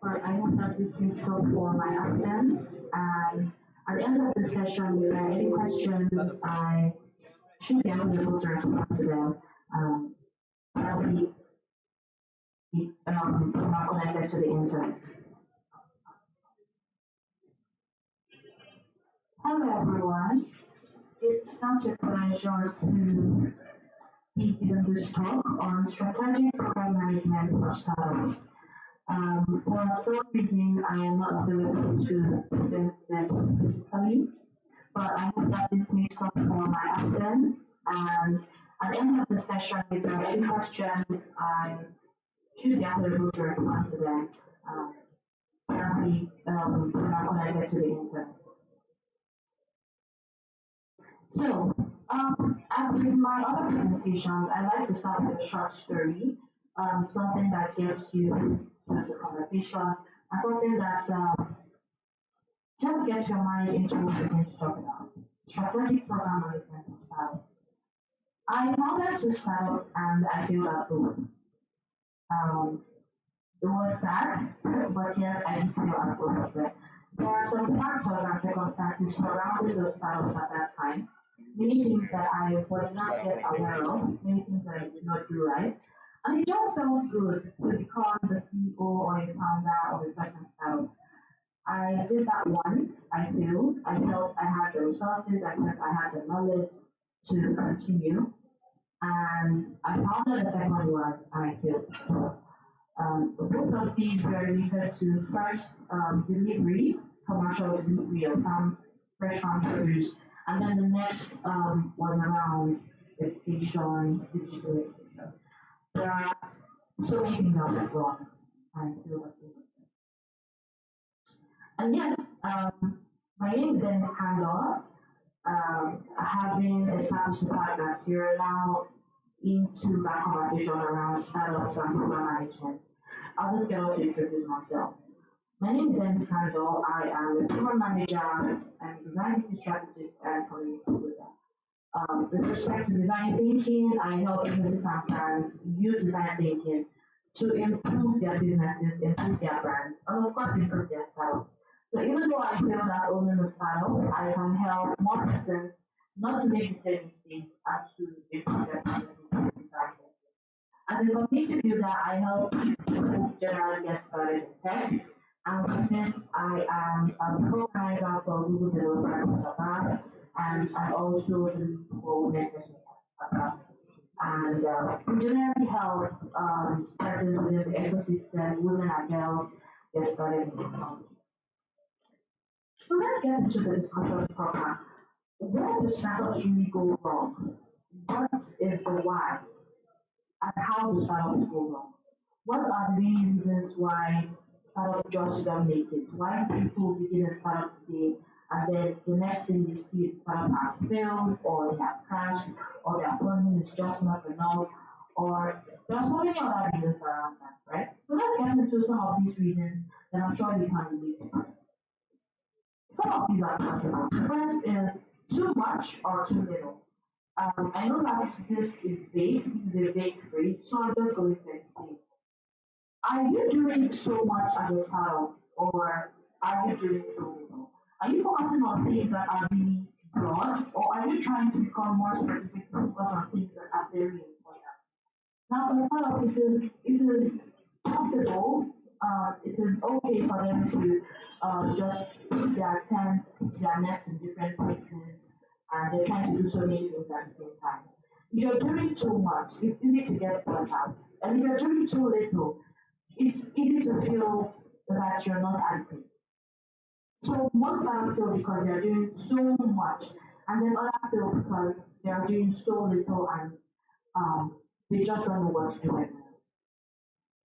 But I hope that this makes up for my absence. And at the end of the session, if there are any questions, I should be able to respond to them. I'll be not connected to the internet. Hello, everyone. It's such a pleasure to be giving this talk on strategic program management for startups. For some reason, I am not available to present this specifically, but I hope that this makes up for my absence. And at the end of the session, if there are any questions, I should be available to respond to them. Currently, we're not connected to the internet. So, as with my other presentations, I like to start with a short story, something that gets you to the conversation, and something that just gets your mind into what we're going to talk about. Strategic program management for startups. I founded two startups and I failed at both. Um, it was sad, but yes, I did fail at both of them. There are some factors and circumstances surrounding those startups at that time. Many things that I was not yet aware of, many things that I did not do right. And it just felt good to become the CEO or the founder of a second startup. I did that once, I failed. I felt I had the resources, I felt I had the knowledge to continue. And I founded a second one and I failed. Both of these were related to first delivery, commercial delivery of fresh farm produce, and then the next was around education, digital education. There are so many things that went wrong. I feel like and yes, my name is Dennis Kandor. Having established the fact that you're now into that conversation around startups and program management, I'll just get on to introduce myself. My name is Dennis Kandor. I am a program manager and design thinking strategist and community builder. With respect to design thinking, I help businesses and brands use design thinking to improve their businesses, improve their brands, and of course improve their startups. So even though I feel that owning a startup, I can help more persons not to make the same mistake and to improve their processes with design thinking. As a community builder, I help people generally get started in tech. And with this, I am a co-organizer for Google Developer Sabah, and I also do for Women Tech Sabah. And we generally help persons within the ecosystem, women and girls, get started in technology. So let's get into the discussion program. Where do startups really go wrong? What is the why? And how do startups go wrong? What are the main reasons why startups just don't make it? Why people begin a startup today and then the next thing you see the startup has failed or they have crashed or their funding is just not enough or there are so many other reasons around that, right? So let's get into some of these reasons that I'm sure you can relate to. Some of these are possible. The first is too much or too little. I know that this is vague, this is a vague phrase, so I'm just going to explain. Are you doing so much as a startup, or are you doing so little? Are you focusing on things that are really broad, or are you trying to become more specific to focus on things that are very important? Now, for startups, it is possible. It is okay for them to just put their tents, put their nets in different places, and they're trying to do so many things at the same time. If you're doing too much, it's easy to get burnt out. And if you're doing too little, it's easy to feel that you're not adequate. So most startups fail because they're doing so much, and then others fail because they're doing so little and they just don't know what to do anymore.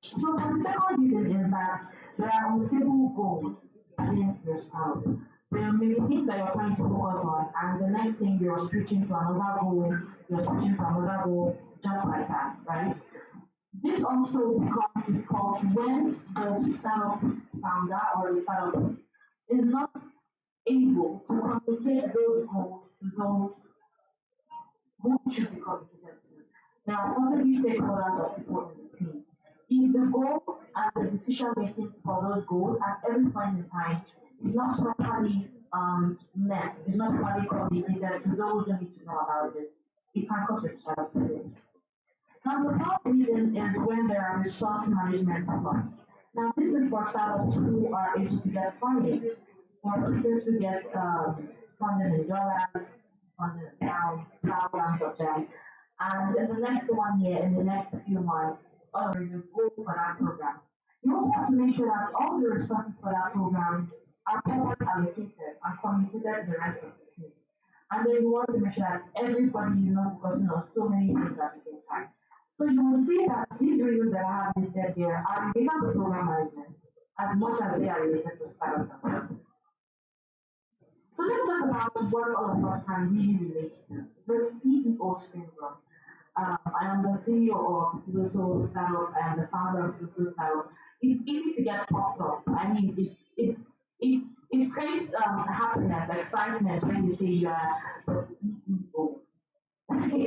So the second reason is that there are unstable goals in your startup. There may be things that you're trying to focus on, and the next thing you're switching to another goal, you're switching to another goal, just like that, right? This also becomes difficult when the startup founder or the startup is not able to communicate those goals to those who should be communicated to. There are possibly stakeholders or people in the team. If the goal and the decision making for those goals at every point in time is not properly met, is not properly communicated to those who need to know about it, it can cause a startup failure. Now, the third reason is when there are resource management funds. Now, this is for startups who are able to get funding, for persons who get funded in dollars, funded in pounds, thousands of them. And in the next 1 year, in the next few months, there is a goal for that program. You also have to make sure that all the resources for that program are properly allocated and communicated to the rest of the team. And then you want to make sure that everybody is not focusing on so many things at the same time. So you will see that these reasons that I have listed here are related to program management as much as they are related to startups as well. So let's talk about what all of us can really relate to. The CEO syndrome. I am the CEO of so startup and the founder of so startup. It's easy to get puffed up. I mean, it creates happiness, excitement when you say you are the CEO.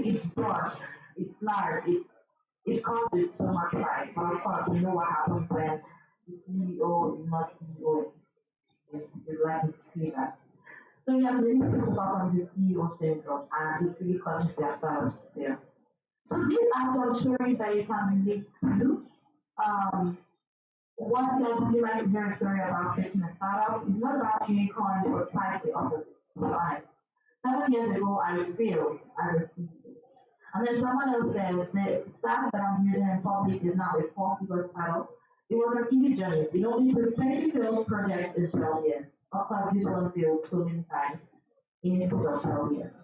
It's broad, it's large, it comes with so much pride. But of course, you know what happens when the CEO is not CEO. If you'd like me to say that. So yes, many people suffer from this CEO syndrome, and it really causes their startups to fail. So these are some stories that you can relate to. Um, what would you like to hear a story about creating a startup? It's not about unicorns or quite the opposite, to be honest. 7 years ago, I failed as a CEO. And then someone else says the SaaS that I'm using in public is now a four-figure startup. It was an easy journey. It took 20 failed projects in 12 years. Of course, this one failed so many times in a space of 12 years.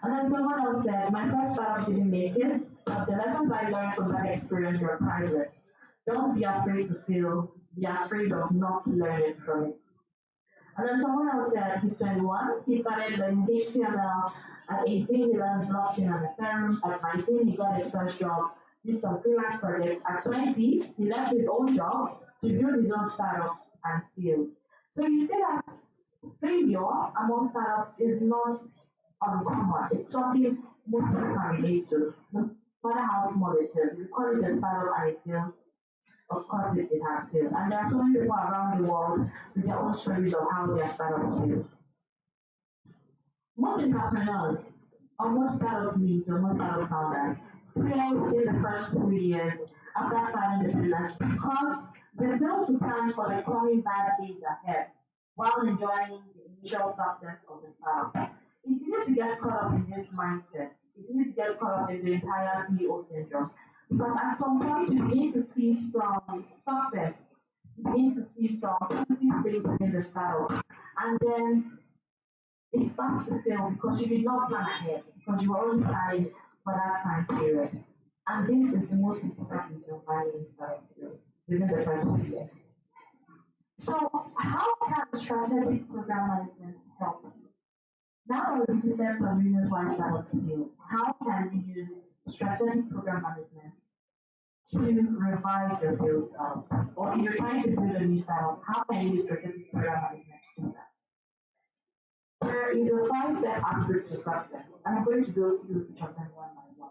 And then someone else said, my first startup didn't make it, but the lessons I learned from that experience were priceless. Don't be afraid to fail, be afraid of not learning from it. And then someone else said he's 21, he started learning HTML. At 18, he learned blockchain and Ethereum. At 19, he got his first job, did some freelance projects. At 20, he left his own job to build his own startup and failed. So you see that failure among startups is not uncommon. It's something most people can relate to, no matter how small it is. Because it's a startup and it fails, of course it has failed. And there are so many people around the world with their own stories of how their startups failed. Most entrepreneurs, or most startup leads, or most startup founders fail within the first 2 years after starting the business because they fail to plan for the coming bad days ahead while enjoying the initial success of the startup. It's easy to get caught up in this mindset. It's easy to get caught up in the entire CEO syndrome because at some point you begin to see some success, you begin to see some positive things within the startup, and then it starts to fail because you did not plan ahead, because you were only planning for that time period. And this is the most important reason why we start to fail within the first few years. So, how can strategic program management help you? Now that we've said some reasons why startups fail, how can you use strategic program management to revive your failed startup? Or if you're trying to build a new startup, how can you use strategic program management to do that? There is a five-step approach to success. I'm going to go through each of them one by one.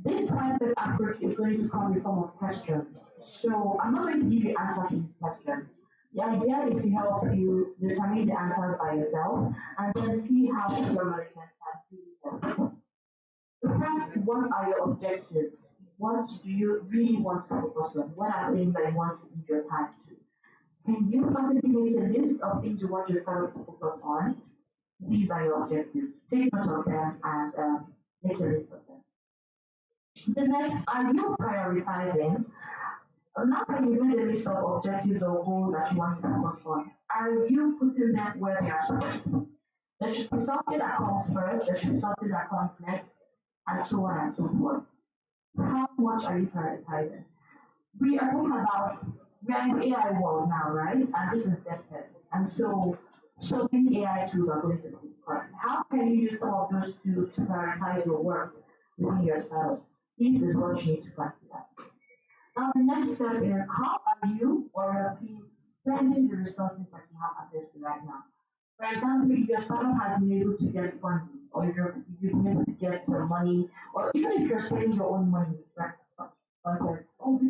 This five-step approach is going to come in form of questions. So I'm not going to give you answers to these questions. The idea is to help you determine the answers by yourself and then see how your management can really help. The first, what are your objectives? What do you really want to focus on? What are things that you want to give your time to? Can you possibly make a list of things you want your startup to focus on? These are your objectives. Take note of them and make a list of them. The next, are you prioritizing? Now that you've made a list of objectives or goals that you want to focus on, are you putting them where they are supposed to be? There should be something that comes first, there should be something that comes next, and so on and so forth. How much are you prioritizing? We are talking about we are in the AI world now, right? And this is Devfest. And so many AI tools are going to be discussed. How can you use some of those tools to prioritize your work within your startup? This is what you need to consider. Now, the next step is how are you or your team spending the resources that you have access to right now? For example, if your startup has been able to get funding, or if you've been able to get some money, or even if you're spending your own money, right? Oh,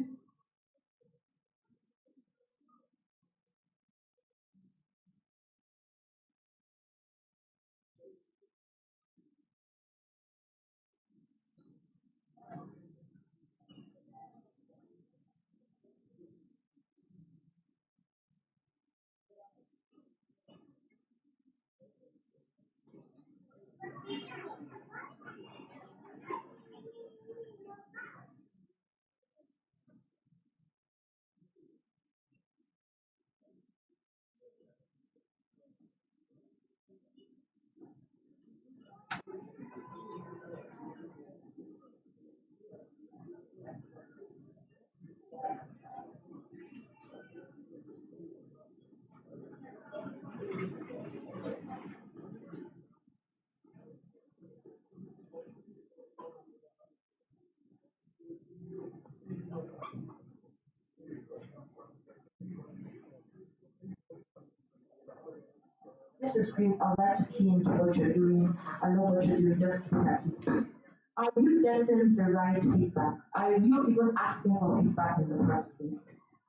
this is great. I'd like to key into what you're doing. I know what you're doing. Just keep it at distance. Are you getting the right feedback? Are you even asking for feedback in the first place?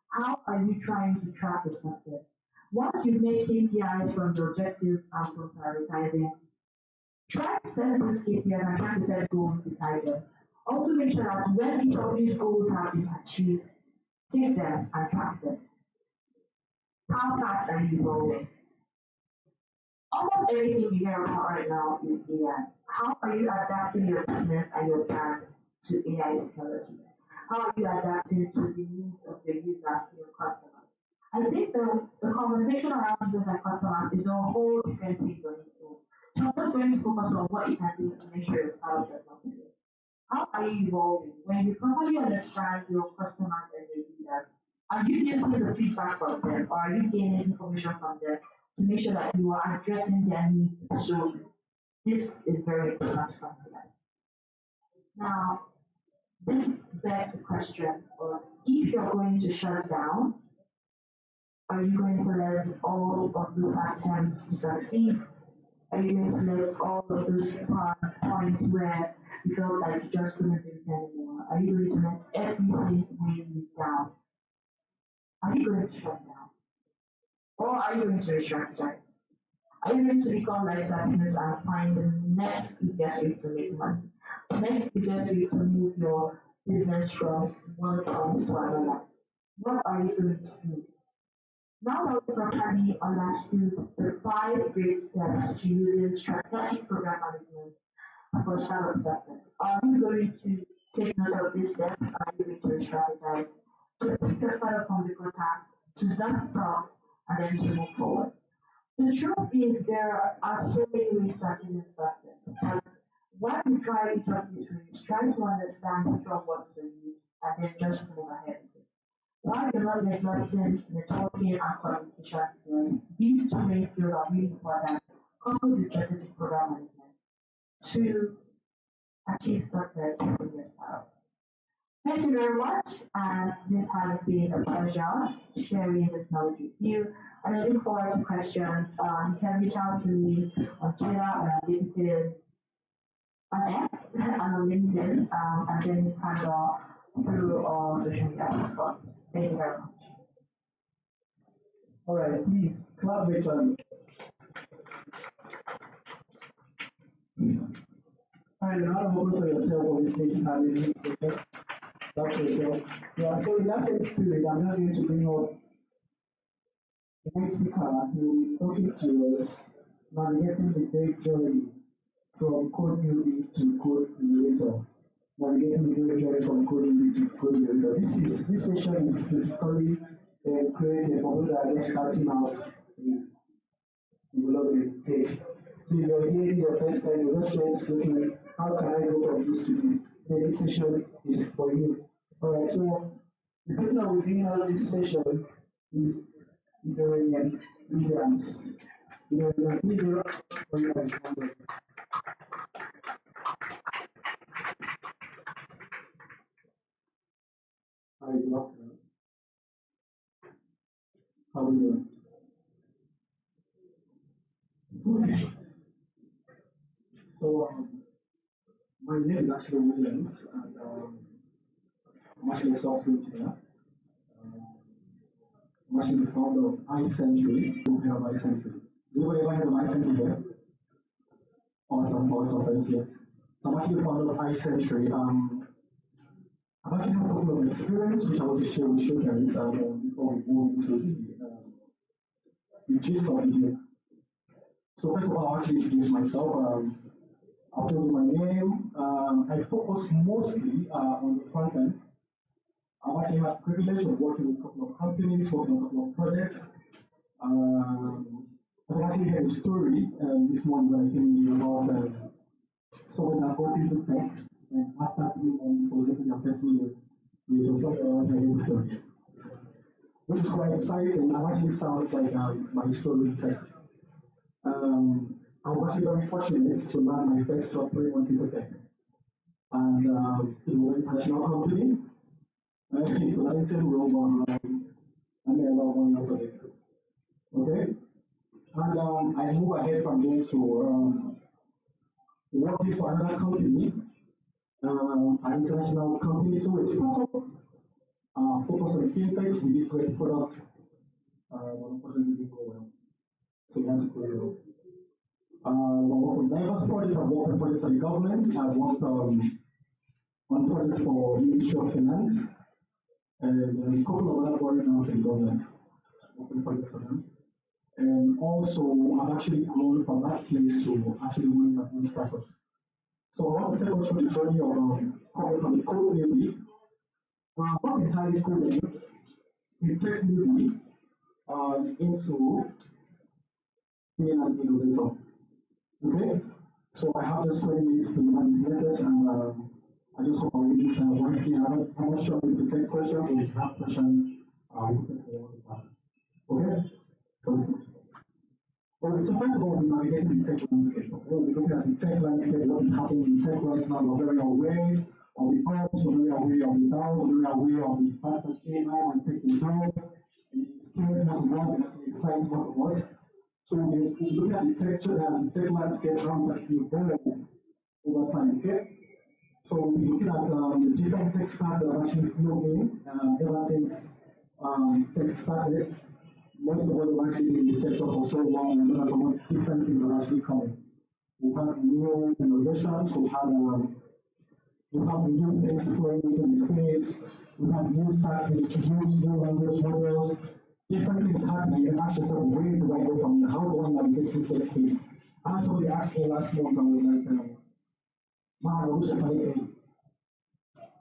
How are you trying to track the success? Once you make KPIs from the objectives and from prioritizing, try to set those KPIs and try to set goals beside them. Also make sure that when each of these goals have been achieved, take them and track them. How fast are you evolving? Almost everything you hear about right now is AI. How are you adapting your business and your brand to AI technologies? How are you adapting to the needs of your users, your customers? I think the conversation around users and customers is a whole different piece on its own. So I'm just going to focus on what you can do to make sure your startup does not fail. How are you evolving? When you properly understand your customers and your users, are you using the feedback from them or are you gaining information from them to make sure that you are addressing their needs solely? This is very important to consider. Now, this begs the question of if you're going to shut down, are you going to let all of those attempts to succeed? Are you going to let all of those points where you felt like you just couldn't do it anymore? Are you going to let everything weigh you down? Are you going to shut down? Or are you going to re-strategize? Are you going to become like Sapiens and find the next easiest way to make money? The next easiest way to move your business from one point to another? What are you going to do? Now that we properly understood the five great steps to using strategic program management for startup success, are you going to take note of these steps and are you going to strategize to pick your startup from the gutter, to not stop, and then to move forward? The truth is there are so many ways to achieve success, but when you try each of these ways, try to understand which one works for you and then just move ahead with it. While you're not neglecting networking and communication skills, these two main skills are really important, coupled with strategic program management, to achieve success within your startup. Thank you very much, and this has been a pleasure sharing this knowledge with you. And I look forward to questions. You can reach out to me on Twitter or on LinkedIn on X and on LinkedIn, and James Handle through all social media platforms. Thank you very much. All right, please clap virtually. All right, now vote for yourself on this page and review second. Clap for yourself. Yeah, so in that same spirit, I'm just going to bring up the next speaker. He will be talking to us navigating the dev journey from code newbie to code innovator. Navigating the dev journey from code newbie to code innovator. This session is specifically created for those that are just starting out in development tech. So if you're here, this is your first time, you're just trying to say, okay, how can I go from this to this? Then this session is for you. Alright, so the person that will be giving us this session is Idorian Williams. Idorian, please round for you as a member. Hi, good afternoon. How are you doing? Okay. So my name is actually Williams, and I'm actually a software engineer. I'm actually the founder of iCentury. Who heard of iCentury? Does anybody ever heard of iCentury here? Awesome, awesome, thank you. So I'm actually the founder of iCentury. I've actually had a couple of experience which I want to share with you guys before we move into the gist of the day. So first of all, I'll actually introduce myself. I've told you my name. I focus mostly on the front end. I've actually had the privilege of working with a couple of companies, working on a couple of projects. I've actually heard a story this morning when I came in about someone that got into tech and after 3 months was making their first million. It was something around my story, which is quite exciting and actually sounds like my story in tech. I was actually very fortunate to land my first job 3 months into tech. And it was an international company. It was an intern role, but I made a lot of money out of it. Okay? And I moved ahead from there to working for another company, an international company. So it's startup, focused on fintech. We did great products, but unfortunately it didn't go well. So we had to close it off. I worked on diverse projects. I've worked on projects for the government. I've worked on projects for Ministry of Finance and a couple of other foreign in government. Working projects for them. And also, I've actually grown from that place to actually running my own startup. So I want to take us through the journey of coming from the code newbie, not entirely coding, the tech newbie, into being an innovator. Okay? So I have just 20 minutes to deliver this message, and I just hope I'll use this wisely. I'm not sure if to take questions, or if you have questions, we can all the time. Okay? So first of all, we're navigating the tech landscape. Okay? We're looking at the tech landscape, what is happening in tech right now. We're very aware of the ups, we're very aware of the downs, we're very aware of the fact that AI and tech involves. It scares most of us, it actually excites most of us. So we're looking at the tech landscape, how it has evolved over time. Okay? So we're looking at the different tech stacks that have actually flown in ever since tech started. Most of us have actually been in the sector for so long, and a lot of different things are actually coming. We've had new innovations, we've had new things flowing into the space, we've had new stacks that introduce new language models, different things happening. You can ask yourself, where do I go from here? How do I navigate this tech space? I had somebody asked me last month, I was like, man, I wish I started early.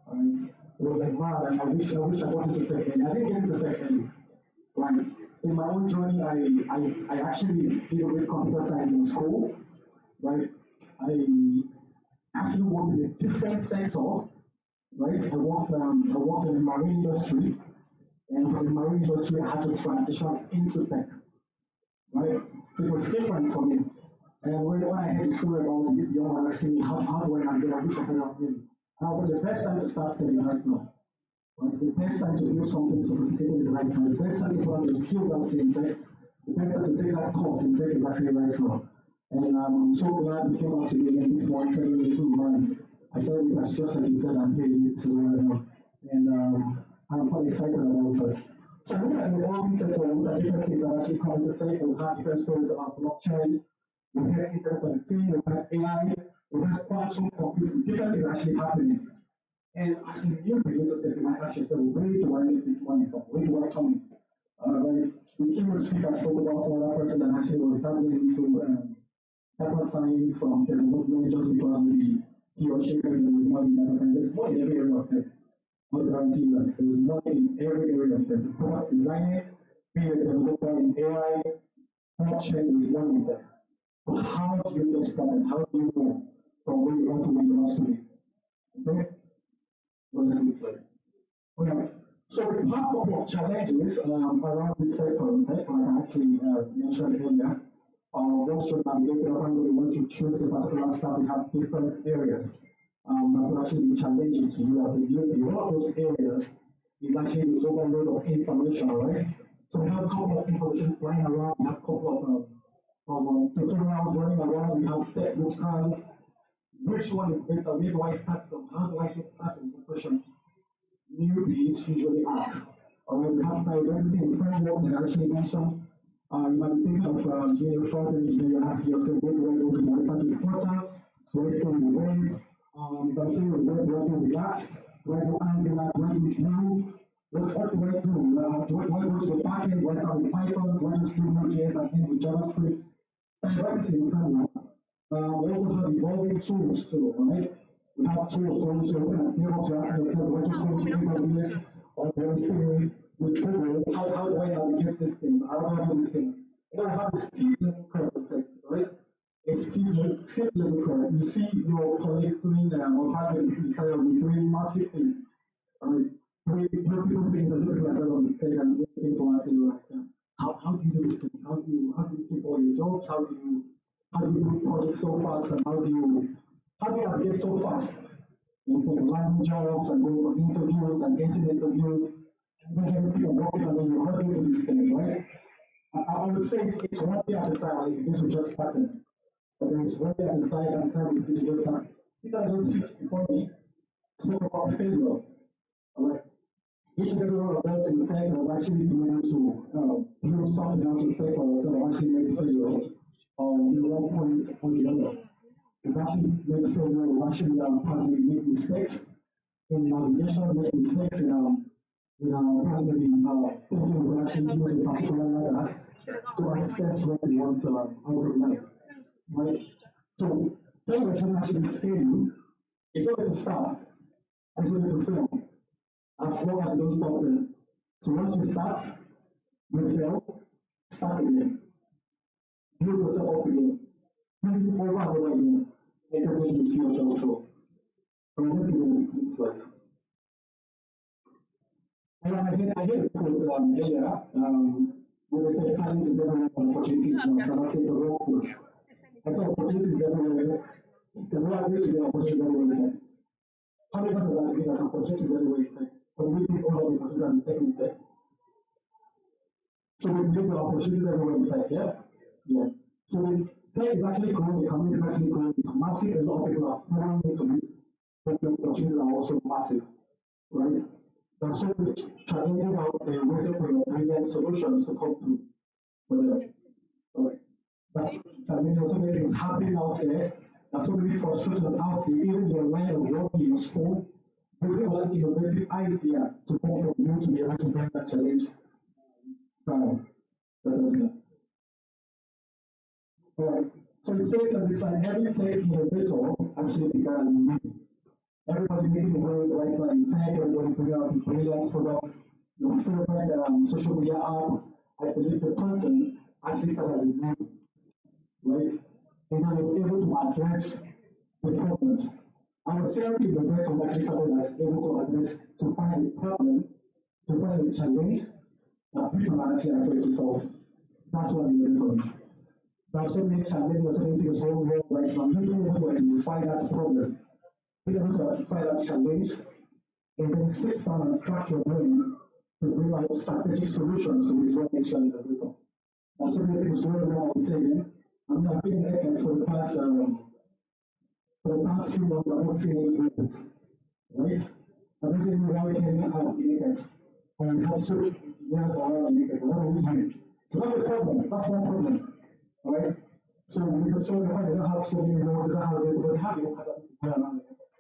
Right? It was like, man, I wish I got into tech early. I didn't get into tech early. Right? In my own journey, I actually did read computer science in school, right? I actually worked in a different sector, right? I worked in the marine industry, and from the marine industry, I had to transition into tech, right? So it was different for me. And when I heard the story about the young man asking me, how do I navigate? I wish I started off early. And I was like, the best time to start studying is right now. Right? The best time to do something sophisticated is right now. The best time to put on your skills out in tech, the best time to take that course in tech is actually right now. And I'm so glad you came out today again this morning telling me, "Hey, man, I said it as just like you said, and hey, this is what I know." And I'm quite excited about that. So looking at the evolving tech world, look at different things that actually come into tech. We've had different stories about blockchain, we've had internet connectivity, we've had AI, we've had quantum computing, different things actually happening. And as a new creator, you might ask yourself, where do I get this money from? Where do I come? Like the keynote speaker spoke about some other person that actually was dabbling into data science from development just because maybe he or she maybe there was money in data science. There's money in every area of tech. I'll guarantee you that there's money in every area of tech. Product designing, being a developer in AI, blockchain is money in tech. But how do you get started? How do you go from where you want to where you want to be? Okay? What does it look like? Okay. So we have a couple of challenges around this sector in tech, like I actually mentioned earlier. Once you're navigating around the once you choose a particular stack, we have different areas that will actually be challenging to you as a newbie. One of those areas is actually the overload of information, right? So we have a couple of information flying around, we have a couple of tutorials running around, we have tech boot camps. Which one is better? Where do I start from? How do I get started? Is the question newbies usually ask. Or we have diversity in frameworks that I actually mentioned. You might be thinking of being a front end engineer, you ask yourself, where do I go to? Do I start with Flutter? Do I start with Web? If I'm saying with Web, do I do React? Do I do Angular? Do I do Vue? What do I do? Do I go to the backend? Do I start with Python? Do I just do Node.js and end with JavaScript? Diversity in framework. We also have evolving tools too, right? We have tools for which you're looking at DevOps, you're asking yourself, what just going to AWS or do I stay with Google? How do I navigate these things? How do I do these things? And then we have a steep learning curve in tech, right? A steep learning curve. You see your colleagues doing or having you started with doing massive things. I mean, doing beautiful things and looking at yourself on the tech and looking to answer you like, how do you do these things? How do you keep all your jobs? How do you do projects so fast and how do you navigate so fast? You take landing jobs and going for interviews and getting interviews and then having people working and then you're hurdling these things, right? I would say it's one day at a time, like this will just started. But then it's one day at a time, this will just start. You can just speak before me, spoke about failure. Alright. Each and every one of us in the tech have actually been able to build something out of tech for ourselves and actually make failure in one point or the other. We've actually made failure, we've actually probably made mistakes in navigation, made mistakes in probably thinking we actually use a particular ladder to access what we want out of life. Right? So failure shouldn't actually scare you. It's only to start, it's only to fail. As long as you don't stop there. So once you start, you fail, start again. Build yourself up again. Do it over and over again. Until when you see yourself through. Let's give it a slight. And I hear the quote earlier, when they said talent is everywhere and opportunity is not, and I said the wrong quote. I said opportunity is everywhere. The way I wish to get opportunities everywhere. How many of us are looking at opportunities everywhere in tech? But we think all of the opportunities are in tech in tech. So we believe the opportunities everywhere in tech, yeah? Yeah. So tech is actually growing, the community is actually growing, it's massive, a lot of people are pouring into it, but the opportunities are also massive, right? There are so many challenges out there waiting for your brilliant solutions to come through. But that's challenges, so many things happening out there, there are so many frustrations out there, even your line of work in your school, waiting for an innovative idea to come from you to be able to bring that challenge down. That's what Alright, so it says that this like every tech innovator actually began as a newbie. Everybody making the world right now in tech, everybody bringing out the brilliant products, your favorite social media app. I believe the person actually started as a newbie, right? And I was able to address the problems. I would say the innovator was actually someone that's able to address, to find a problem, to find a challenge that people are actually afraid to solve. That's what the innovator is. There are so many challenges, so many things going wrong right now. Being able to identify that problem, being able to identify that challenge, and then sit down and crack your brain to bring out strategic solutions to resolve each innovator. There are so many things going wrong, I would say again. I mean, I've been in Eket for the past few months. I've not seen any growth, right? I don't see any right hand in Eket. And we have so many engineers around in Eket. What are we doing? So that's a problem. That's one problem, right? So we can show the fact they don't have so many roads, they don't have it, but they have it around in Eket.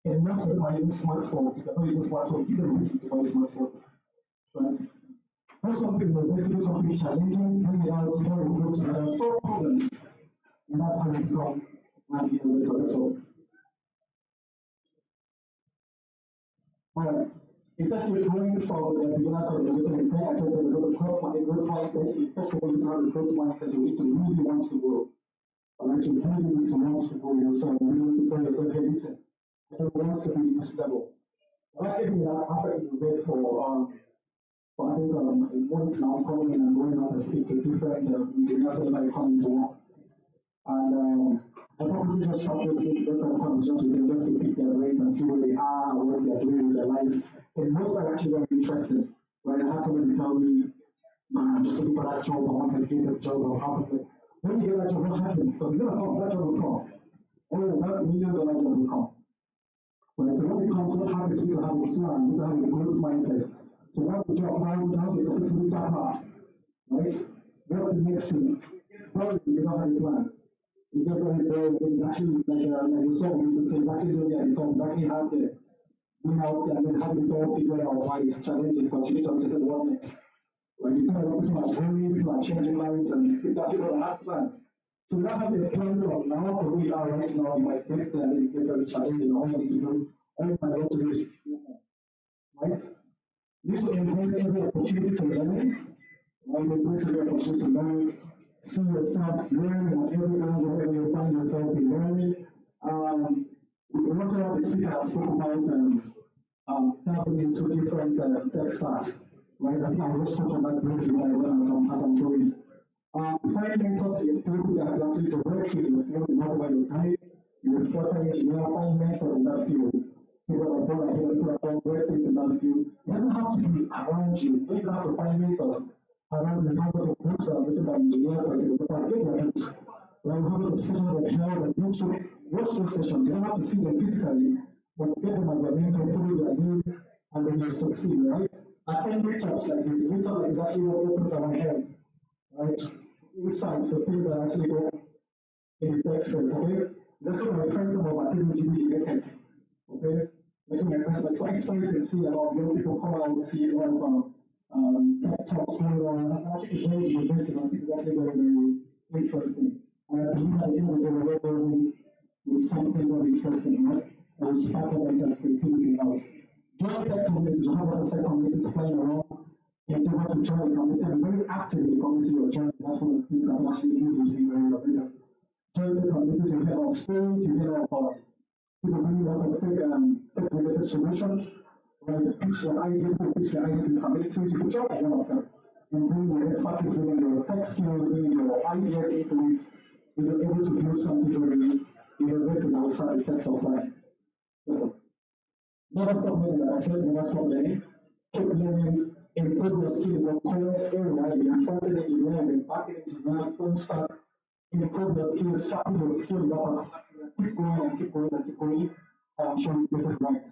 And most of them are using smartphones. If they're not using smartphones, give them a reason to buy smartphones, right? Do something innovative, do something challenging, bring it out, try to grow together, solve problems, and that's how we become an innovator. That's all. Alright. It's actually growing from the beginners of the little intent. I said that we got a growth mindset. First of all, you have a growth mindset. You need to really want to grow. Alright, you really need to want to grow yourself. You really need to tell yourself, hey, listen, I don't want to be this level. I'm actually been after innovate for I think months now, coming in and going out and speak to different engineers whenever they come into work. And I probably just shortlisted those conversations with them just to pick their brains and see where they are and what they are doing with their lives. And most are actually very interested. Right? I have somebody tell me, man, I'm just looking for that job, I want to get that job, or how like, when you get that job, what happens? Because it's gonna come, that job will come. Oh, that's $1 million job will come. Right? So when it comes, what happens? You need to have a plan, you need to have a growth mindset. So once the job comes, how you successfully tap out, right? What's the next thing? Well, you don't have a plan. It doesn't go, it's actually like the song used to say, it's actually really at the top, it's actually hard to being out there and then having it all figured out why it's challenging because you need to understand what next. Right? You kind of people are growing, people are changing lives, and people that have plans. So without having a plan from now to who we are right now, you might get there and it gets very challenging. All you need to do, all you might want to do is, right? You need to embrace every opportunity to learn. Right? Embrace every opportunity to learn. See yourself learning at every angle, wherever you find yourself in learning. We also have a speaker that spoke about tapping into different tech stacks. Right? I think I'll just touch on that briefly as I'm going. Find mentors in your field that can actually direct you in the field, not where you're going. You're a software engineer, find mentors in that field. People that have done ahead, people that have done great things in that field. It doesn't have to be around you. You don't even have to find mentors around the numbers of groups that are written by engineers like developers. Get their help. Like we have a session that held on YouTube. Watch those sessions. You don't have to see them physically, but get them as your mentor, follow their lead, and then you succeed, right? Attend meetups like this. Meetup is actually what opens our head, right? Insights of things that actually go in the tech space, okay? It's actually my first time of attending GDG Eket, okay? This is my first time. It's so exciting to see a lot of young people come out and see a lot of tech talks going on. And I think it's very innovative. I think it's actually very, very interesting. And I believe at the end of the day, we're going with something very interesting, right? And we'll spark up that creativity in us. Join tech communities, we have lots of tech communities flying around. If you want to join the community and very active in the community you're joining, that's one of the things that will actually do is being very innovative. Join the communities, you hear about stories, you hear about people bringing lots of tech related solutions. When you pitch your idea, people pitch their ideas in the communities, you can join one of them and bring your expertise, bring your tech skills, bring your ideas into it. You're able to build something very innovative that will stand the test of time. Listen. Never stop learning, like I said, never stop learning. Keep learning, improve your skill in your current area, if you're front-end engineer, if you're back-end engineer, full stack, improve your skill, sharpen your skill in that particular area. Keep going and keep going and keep going, and I'm sure you get it right.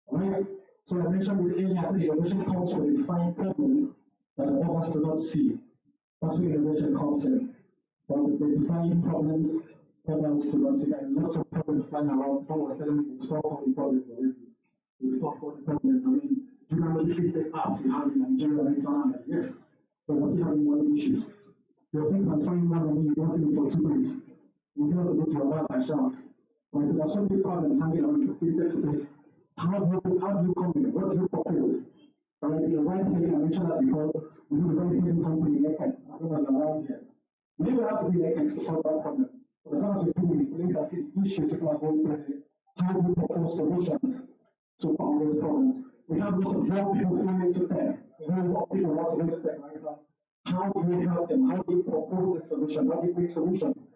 Alright? So I mentioned this earlier, I said innovation comes from defining problems that others do not see. That's where innovation comes in. From identifying problems others do not see, and lots of problems flying around. Someone was telling me to solve all the problems already. We solve all the problems. I mean, do you know the fintech apps we have in Nigeria right now? Yes, but we're still having money issues. You're still transferring money and you don't see it for 2 days. You still have to go to your bank and shout. Right, so there's so many problems hanging around the fintech space. How do you come in? What do you propose? Right, you're right here, I mentioned that before. We need a very big company in Eket as long as you're around here. You don't have to be in Eket to solve that problem. But as long as you do in the place and see the issues people are going through, how do you propose solutions to those problems? We have lots of young people flowing into tech. We know what people want to go into tech right now. How do you help them? How do you propose the solutions? How do you bring solutions?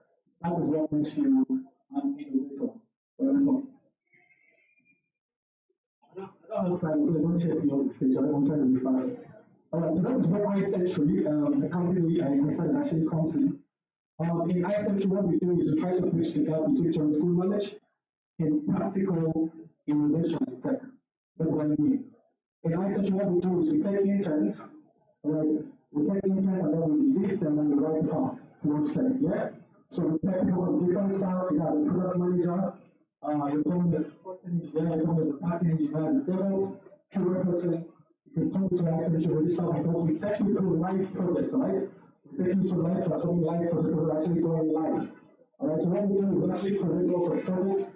That is what makes you an innovator. I don't have time, so I don't chase me on the stage. I'm trying to be fast. Alright, so that is where I century, the company I said actually comes in. In iCentral, what we do is we try to bridge the gap between theoretical knowledge and practical innovation in tech. What do I mean? In iCentral, what we do is we take interns, right? We take interns and then we lead them on the right path towards tech, yeah? So we take people from different styles, you have a product manager, you come as a front-end engineer, you come as a back-end engineer, as a DevOps, QA person, you can come to iCentral with this stuff because we take you through live projects, right? We take you to live transforming live projects that are actually going live. Alright, so what we do is we actually create lots of projects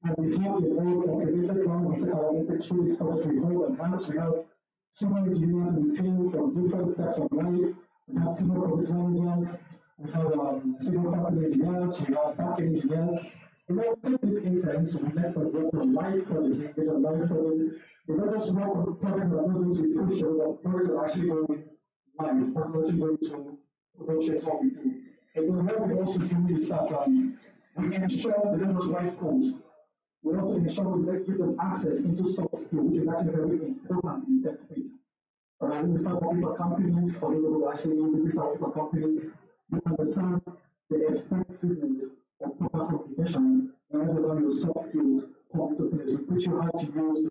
and we have the old automated one, we take our input through these projects, we hold them hands, we have senior engineers in the team from different steps of life, we have senior project managers, we have senior faculty engineers, we have back-end engineers. We don't take these interns, we let them work on live projects, engage on live projects. We don't just work on projects that are just going to be pushed, but projects that are actually going live, not actually going to production what we do. And then what we also do is that we ensure they don't just write code. We also ensure we give them access into soft skill, which is actually very important in the tech space. When we start working for companies, for those who actually know business working for companies, we understand the effectiveness of proper communication, and as well your soft skills come into place. We teach you how to use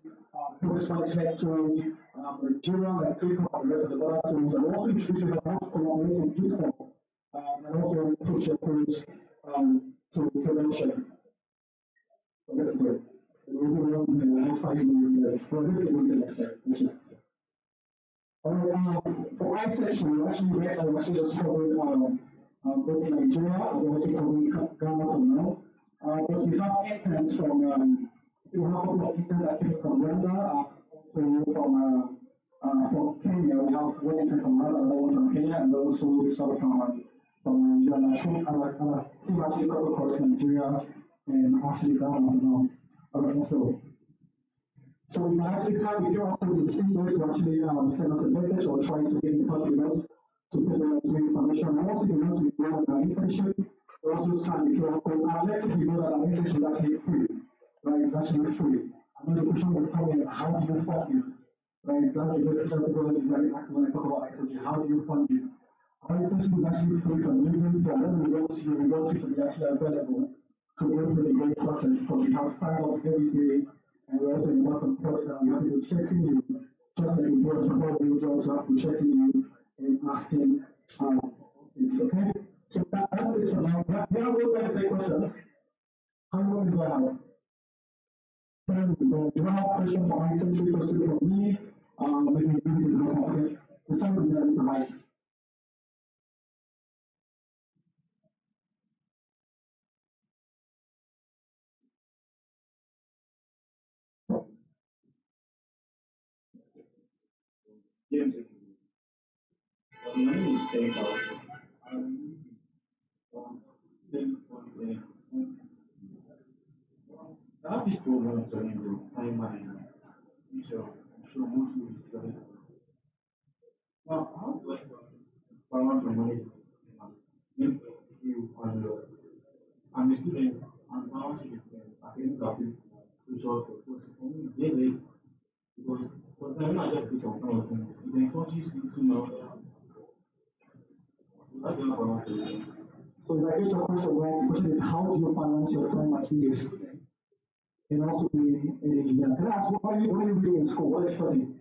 progress management tools, like Jira and ClickUp and the rest of the other tools, and also introduce you how to collaborate in GitHub, and also push your codes to prevention. So let's do it. We'll move on to the 5 minutes left. Well, this is the next step. Let's just. Alright, for iSection, we actually read that we actually just covered both Nigeria and also covering Ghana for now. But we have interns from, we have a couple of interns that came from Rwanda, also from Kenya. We have one intern from Rwanda, another one from Kenya, and also started from Nigeria. Our team actually cut across Nigeria and actually Ghana for now. Alright, so. So we can actually start with your code with singles to actually send us a message or try to get in touch with us to get some information. And also, if you want to enroll in our internship, we also scan the QR code. Let's say you know that our internship is actually free, right? It's actually free. And then the question will come in, how do you fund it? Right? That's the next technology that is actually when I talk about ICT. How do you fund it? Our internship is actually free from unions, so when we go to you, we want you to be actually available to go through the great process because we have stand-ups every day. And we're also in work on projects that we have people chasing you, just like we work for real jobs, we have people chasing you and asking it's okay. So that's it for now. We have no time to take questions. How long do I have? 10 minutes. So do I have a question for my century question from me? Maybe okay. The somebody that is alive. Yeah, my name is Devfest. Once again, I have this program during the time management, which I'm sure most people is very good. Now, how do I balance my knowledge and you and I'm a student and balancing it academic activity, social because for me, they because for them, I just do some kind of things. It encourages you to know how do you balance it. So if I get your question right, the question is how do you balance your time as being a student and also being an engineer? Can I ask what are you doing in school? What are you studying?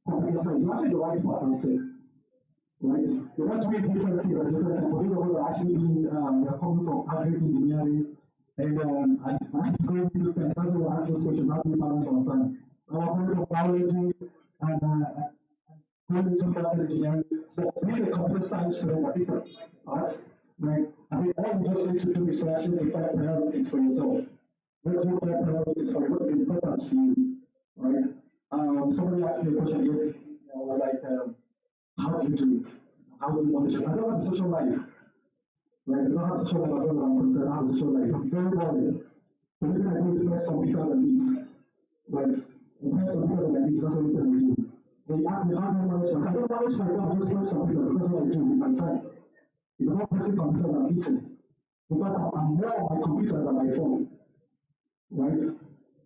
Computer science. You're actually the right part, I would say. Right? You're not doing different things at different times. But those of us are actually being, we're coming from agric engineering and it's going to that's why we ask those questions, how do we balance our time? Now we're coming from biology and going into computer engineering, but being a computer science student are different parts. Right? I think all you just need to do is to actually define priorities for yourself. What do you have priorities for? What's important to you? Right? Somebody asked me a question yesterday. I was like, how do you do it? How do you manage it? I don't have a social life. Right? I don't have a social life as far as I'm concerned. I have a social life. Very boring. The only thing I do is press computers and eat. Right? And press computers and eat. That's the only thing I do. And he asked me, how do you manage it? I don't manage my time. I just press computers. That's what I do with my time. If I'm not pressing computers, I'm eating. In fact, I'm more on my computers than my phone. Right?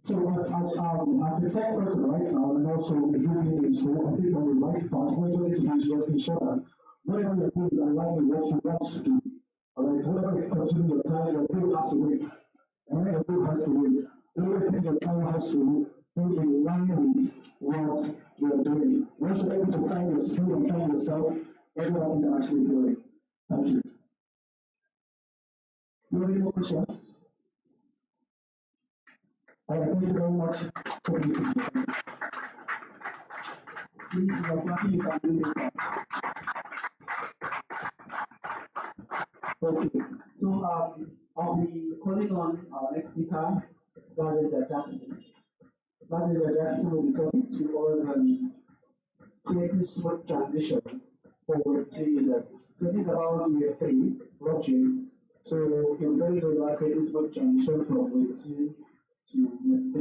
So as a tech person right now, and also if you're being in school, I think on the right path, what you just need to do is just ensure that whatever you're doing is aligned with what you want to do. Alright, whatever is consuming your time, your bill has to wait. And your bill has to wait. Always think your time has to be in line with what you're doing. Once you're able to find your speed and find yourself, everyone can actually do it. Thank you. You have any more question? Alright, thank you very much for listening. Please, if you're clapping, you can do it. Okay, so I'll be calling on our next speaker, Daniel Jackson. Daniel Jackson will be talking to us on creating smooth transition for Web2 users. So this is about Web3, blockchain. So he'll tell us about creating smooth transition from Web2 to Web3.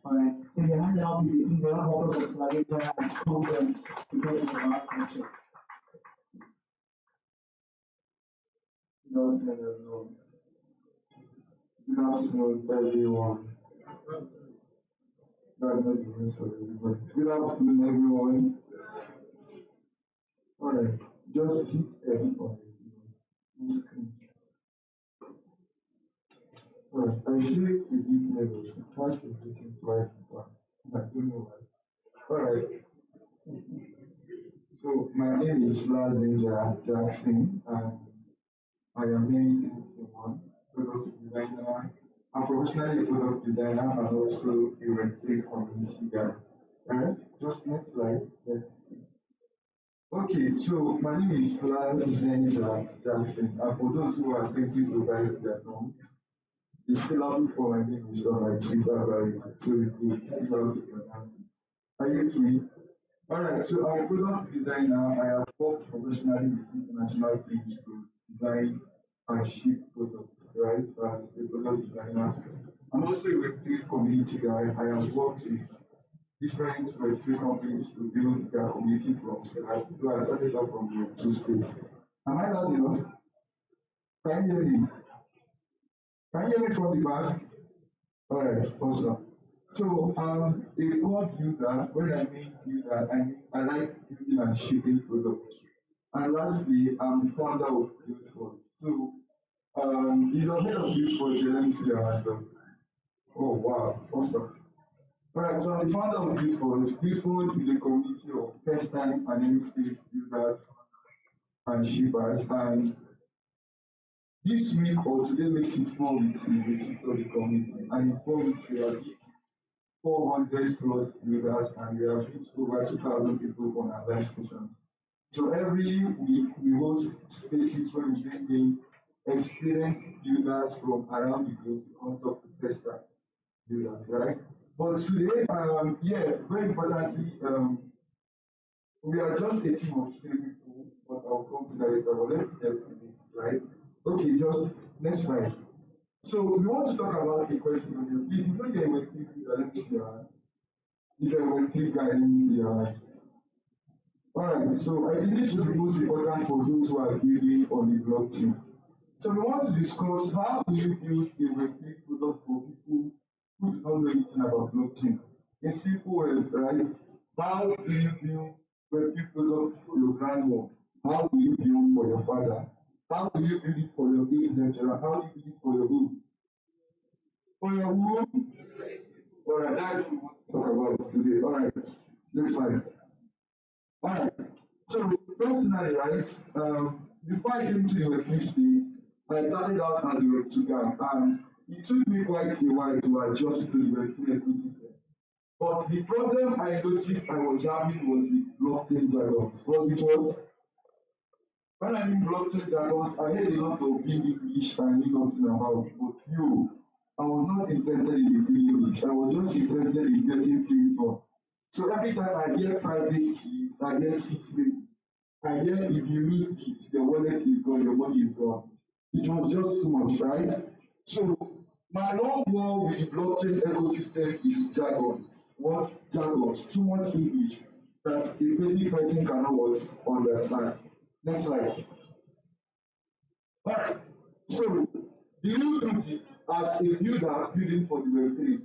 Alright, so your hand out is in the order of Slavica and content to talk about culture. Good afternoon, everyone. That's not the rest of everybody. Good afternoon, everyone. Alright, just hit edit on the screen. Alright, I see edit levels. I tried to edit it twice as fast. I don't know why. Alright, so my name is Lazinja Jackson, and I am many things in one. Product designer. I'm professionally a product designer and also a Web3 community guy. Alright, just next slide. Let's see. Okay, so my name is Lazinja Jackson, and for those who are thinking to guys that know, the syllable for my name is on my Twitter bio, so you can see how to pronounce it. Are you with me? Alright, so I'm a product designer. I have worked professionally with international teams to design and ship products, right? As a product designer. I'm also a Web3 community guy. I have worked with different Web3 companies to build their community from scratch. So I started off from the Web2 space. Am I loud enough? Can you hear me? Can you hear me from the back? Alright, awesome. So a core builder, when I mean builder, I mean I like building and shipping products. And lastly, I'm the founder of Devfest. So if you're head of Devfest, let me see your hands up. Oh wow, awesome. Alright, so I'm the founder of Devfest. Devfest is a community of first-time and early-stage builders and shippers. And this week or today makes it 4 weeks in the TikTok community. And in 4 weeks, we have hit 400 plus builders and we have hit over 2,000 people on our live stations. So every week we host spaces where we bring in experienced builders from around the globe to come talk to tester builders, right? But today, very importantly, we are just a team of 3 people, but I'll come to that later. But let's get to this, right? Okay, just next slide. So we want to talk about a question. If you know you're a Web3 builder, let me see your hand. If you're a Web3 guy, let me see your hand. Alright, so I think this is the most important for those who are building on the blockchain. So we want to discuss how do you build a Web3 product for people who do not know anything about blockchain. In simple words, right? How do you build Web3 products for your grandma? How do you build for your father? How do you build it for your age lecturer? How do you build it for your who? For your who? Alright, that's what we want to talk about today. Alright, next slide. Alright, so personally, right, before I came to the Web3 space, I started out as a Web2 guy, and it took me quite a while to adjust to the Web3 ecosystem. But the problem I noticed I was having was with blockchain jargons. Was what? When I mean blockchain jargons, I heard a lot of big English I knew nothing about, but I was not interested in the big English. I was just interested in getting things done. So every time I hear private keys, I hear secret, I hear if you lose this, your wallet is gone, your money is gone. It was just too much, right? So my long war with the blockchain ecosystem is jargons. What jargons? Too much English that a basic person cannot understand. Next slide. Alright. So the real truth is, as a builder building for the Web3,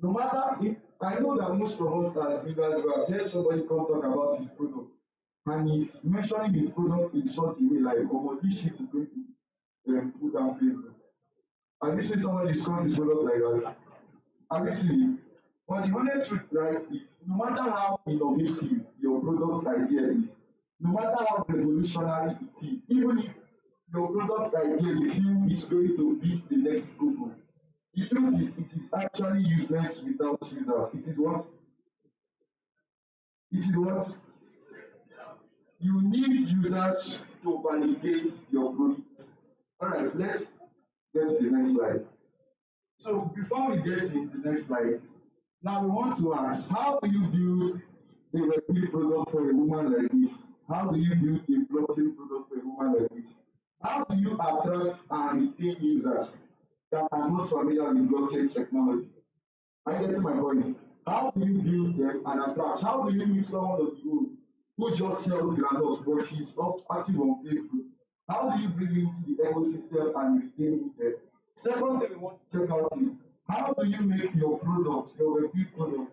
no matter if I know that most of us as builders will have heard somebody come talk about his product and he's mentioning his product in such a way like, oh, this shit is going to put down Facebook. Have you seen someone discuss his product like that? Have you seen it? But the honest truth, right, is no matter how innovative your product's idea is, no matter how revolutionary it is, even if your product idea you feel is going to beat the next Google, the truth is it is actually useless without users. It is what you need users to validate your product. Alright, let's get to the next slide. So before we get to the next slide, now we want to ask, how do you build a Web3 product for a woman like this? How do you build a blockchain product for a woman like this? How do you attract and retain users that are not familiar with blockchain technology? Are you getting my point? How do you build them and attract? How do you meet someone of you who just sells granules but she's not active on Facebook? How do you bring him to the ecosystem and retain him there? Second thing we want to check out is, how do you make your product, your Web3 product,